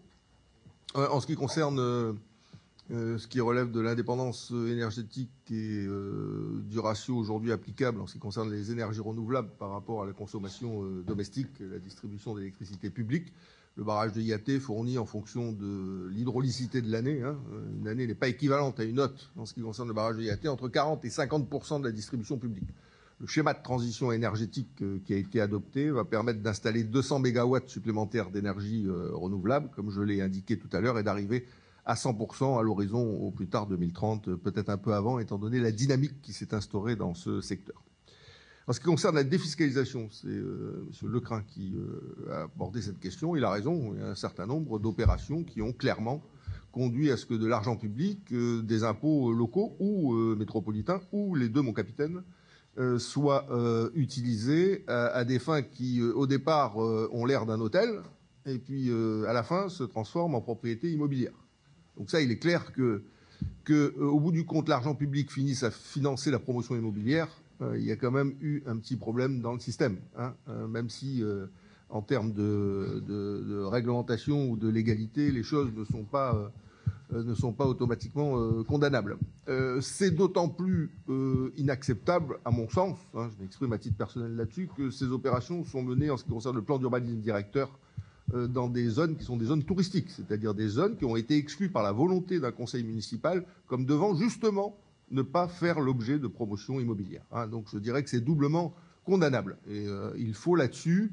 S3: En ce qui concerne ce qui relève de l'indépendance énergétique et du ratio aujourd'hui applicable en ce qui concerne les énergies renouvelables par rapport à la consommation domestique et la distribution d'électricité publique, le barrage de IAT fournit en fonction de l'hydraulicité de l'année, hein, une année n'est pas équivalente à une autre en ce qui concerne le barrage de IAT, entre 40 et 50% de la distribution publique. Le schéma de transition énergétique qui a été adopté va permettre d'installer 200 mégawatts supplémentaires d'énergie renouvelable, comme je l'ai indiqué tout à l'heure, et d'arriver à 100% à l'horizon au plus tard 2030, peut-être un peu avant, étant donné la dynamique qui s'est instaurée dans ce secteur. En ce qui concerne la défiscalisation, c'est M. Lecrin qui a abordé cette question. Il a raison, il y a un certain nombre d'opérations qui ont clairement conduit à ce que de l'argent public, des impôts locaux ou métropolitains, ou les deux, mon capitaine, soient utilisés à des fins qui, au départ, ont l'air d'un hôtel, et puis à la fin se transforment en propriété immobilière. Donc ça, il est clair que au bout du compte, l'argent public finisse à financer la promotion immobilière. Il y a quand même eu un petit problème dans le système, hein, même si en termes de réglementation ou de légalité, les choses ne sont pas automatiquement condamnables. C'est d'autant plus inacceptable, à mon sens, hein, je m'exprime à titre personnel là-dessus, que ces opérations sont menées en ce qui concerne le plan d'urbanisme directeur dans des zones qui sont des zones touristiques, c'est-à-dire des zones qui ont été exclues par la volonté d'un conseil municipal comme devant justement ne pas faire l'objet de promotion immobilière. Hein. Donc je dirais que c'est doublement condamnable. Et il faut là-dessus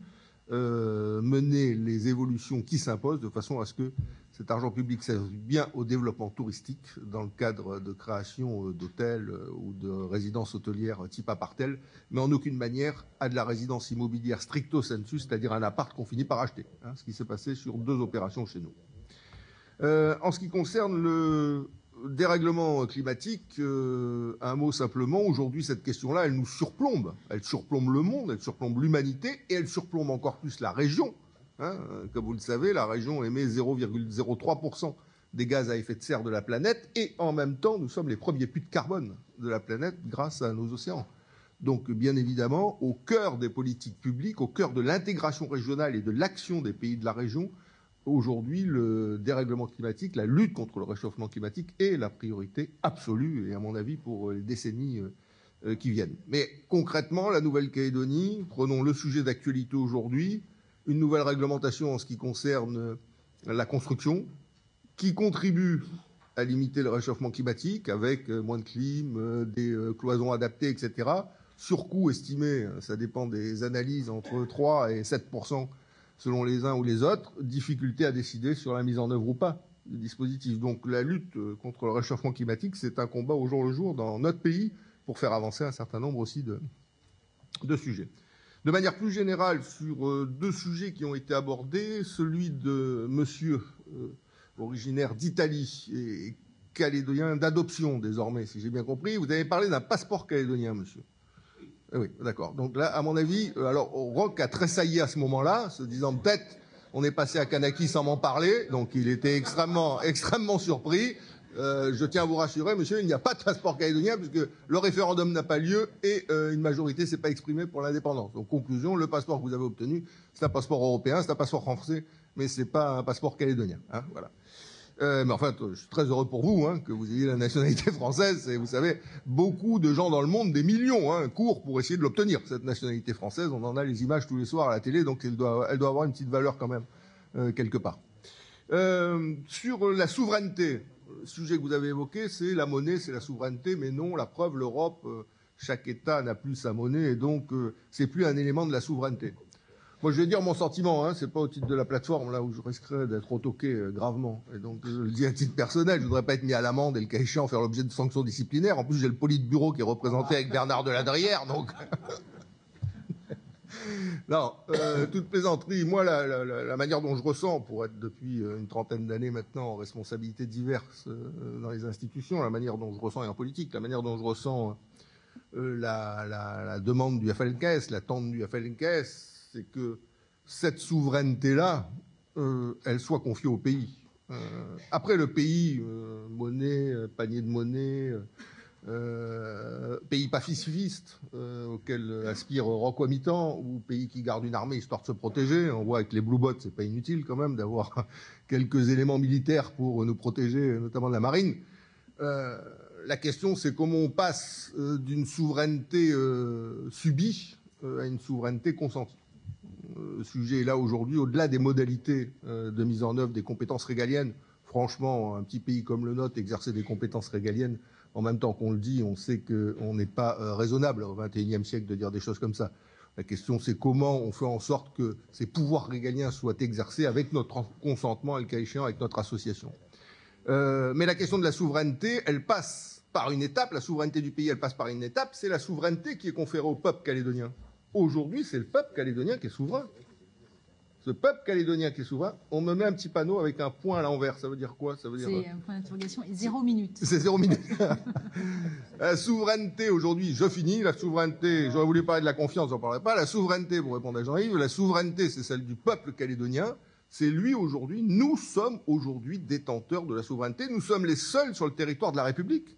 S3: mener les évolutions qui s'imposent de façon à ce que cet argent public serve bien au développement touristique dans le cadre de création d'hôtels ou de résidences hôtelières type appartel, mais en aucune manière à de la résidence immobilière stricto sensu, c'est-à-dire un appart qu'on finit par acheter, hein, ce qui s'est passé sur 2 opérations chez nous. En ce qui concerne le dérèglement climatique, un mot simplement, aujourd'hui cette question-là, elle nous surplombe. Elle surplombe le monde, elle surplombe l'humanité et elle surplombe encore plus la région. Hein, comme vous le savez, la région émet 0,03% des gaz à effet de serre de la planète et en même temps, nous sommes les premiers puits de carbone de la planète grâce à nos océans. Donc, bien évidemment, au cœur des politiques publiques, au cœur de l'intégration régionale et de l'action des pays de la région, aujourd'hui, le dérèglement climatique, la lutte contre le réchauffement climatique est la priorité absolue et, à mon avis, pour les décennies qui viennent. Mais concrètement, la Nouvelle-Calédonie, prenons le sujet d'actualité aujourd'hui, une nouvelle réglementation en ce qui concerne la construction, qui contribue à limiter le réchauffement climatique avec moins de clim, des cloisons adaptées, etc. Surcoût estimé, ça dépend des analyses, entre 3 et 7% selon les uns ou les autres. Difficulté à décider sur la mise en œuvre ou pas du dispositif. Donc la lutte contre le réchauffement climatique, c'est un combat au jour le jour dans notre pays pour faire avancer un certain nombre aussi de sujets. De manière plus générale, sur 2 sujets qui ont été abordés, celui de monsieur originaire d'Italie et calédonien d'adoption désormais, si j'ai bien compris. Vous avez parlé d'un passeport calédonien, monsieur. Oui, d'accord. Donc là, à mon avis, alors Roque a tressailli à ce moment-là, se disant peut-être On est passé à Kanaki sans m'en parler, donc il était extrêmement surpris. Je tiens à vous rassurer, monsieur, il n'y a pas de passeport calédonien puisque le référendum n'a pas lieu et une majorité s'est pas exprimée pour l'indépendance. Donc, conclusion, le passeport que vous avez obtenu, c'est un passeport européen, c'est un passeport français, mais c'est pas un passeport calédonien. Hein, voilà. Mais enfin, je suis très heureux pour vous que vous ayez la nationalité française. Et vous savez, beaucoup de gens dans le monde, des millions, courent pour essayer de l'obtenir, cette nationalité française. On en a les images tous les soirs à la télé, donc elle doit avoir une petite valeur quand même, quelque part. Sur la souveraineté, le sujet que vous avez évoqué, c'est la monnaie, c'est la souveraineté, mais non, la preuve, l'Europe, chaque État n'a plus sa monnaie, et donc c'est plus un élément de la souveraineté. Moi, je vais dire mon sentiment, c'est pas au titre de la plateforme, là où je risquerais d'être retoqué gravement. Et donc, je le dis à titre personnel, je voudrais pas être mis à l'amende et le cas échéant faire l'objet de sanctions disciplinaires. En plus, j'ai le Politburo qui est représenté avec Bernard Deladrière, donc... Non, toute plaisanterie. Moi, la manière dont je ressens, pour être depuis une trentaine d'années maintenant en responsabilités diverses dans les institutions, la manière dont je ressens, et en politique, la manière dont je ressens la demande du FLNKS, l'attente du FLNKS, c'est que cette souveraineté-là, elle soit confiée au pays. Après le pays, monnaie, panier de monnaie, pays pacifiste auquel aspire Rockwamitan, ou pays qui garde une armée histoire de se protéger. On voit avec les Blue Bots, c'est pas inutile quand même d'avoir quelques éléments militaires pour nous protéger, notamment de la marine. La question, c'est comment on passe d'une souveraineté subie à une souveraineté consentie. Le sujet est là aujourd'hui, au-delà des modalités de mise en œuvre des compétences régaliennes. Franchement, un petit pays comme le nôtre, exercer des compétences régaliennes, en même temps qu'on le dit, on sait qu'on n'est pas raisonnable au XXIe siècle de dire des choses comme ça. La question, c'est comment on fait en sorte que ces pouvoirs régaliens soient exercés avec notre consentement, et le cas échéant, avec notre association. Mais la question de la souveraineté, elle passe par une étape. La souveraineté du pays, elle passe par une étape. C'est la souveraineté qui est conférée au peuple calédonien. Aujourd'hui, c'est le peuple calédonien qui est souverain. Ce peuple calédonien qui est souverain, on me met un petit panneau avec un point à l'envers. Ça veut dire quoi? Ça veut dire
S2: c'est un point d'interrogation et 0 minute.
S3: C'est 0 minute. La souveraineté aujourd'hui, je finis. La souveraineté, j'aurais voulu parler de la confiance, j'en parlerai pas. La souveraineté, pour répondre à Jean-Yves, la souveraineté, c'est celle du peuple calédonien. C'est lui aujourd'hui. Nous sommes aujourd'hui détenteurs de la souveraineté. Nous sommes les seuls sur le territoire de la République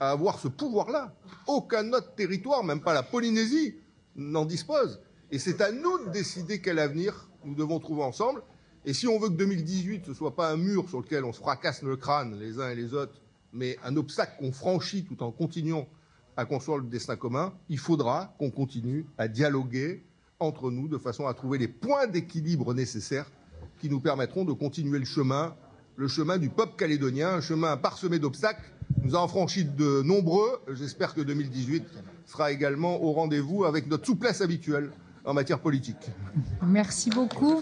S3: à avoir ce pouvoir-là. Aucun autre territoire, même pas la Polynésie, n'en dispose. Et c'est à nous de décider quel avenir nous devons trouver ensemble. Et si on veut que 2018 ne soit pas un mur sur lequel on se fracasse le crâne les uns et les autres, mais un obstacle qu'on franchit tout en continuant à construire le destin commun, il faudra qu'on continue à dialoguer entre nous de façon à trouver les points d'équilibre nécessaires qui nous permettront de continuer le chemin du peuple calédonien, un chemin parsemé d'obstacles. Nous avons franchi de nombreux. J'espère que 2018 sera également au rendez-vous avec notre souplesse habituelle en matière politique.
S2: Merci beaucoup.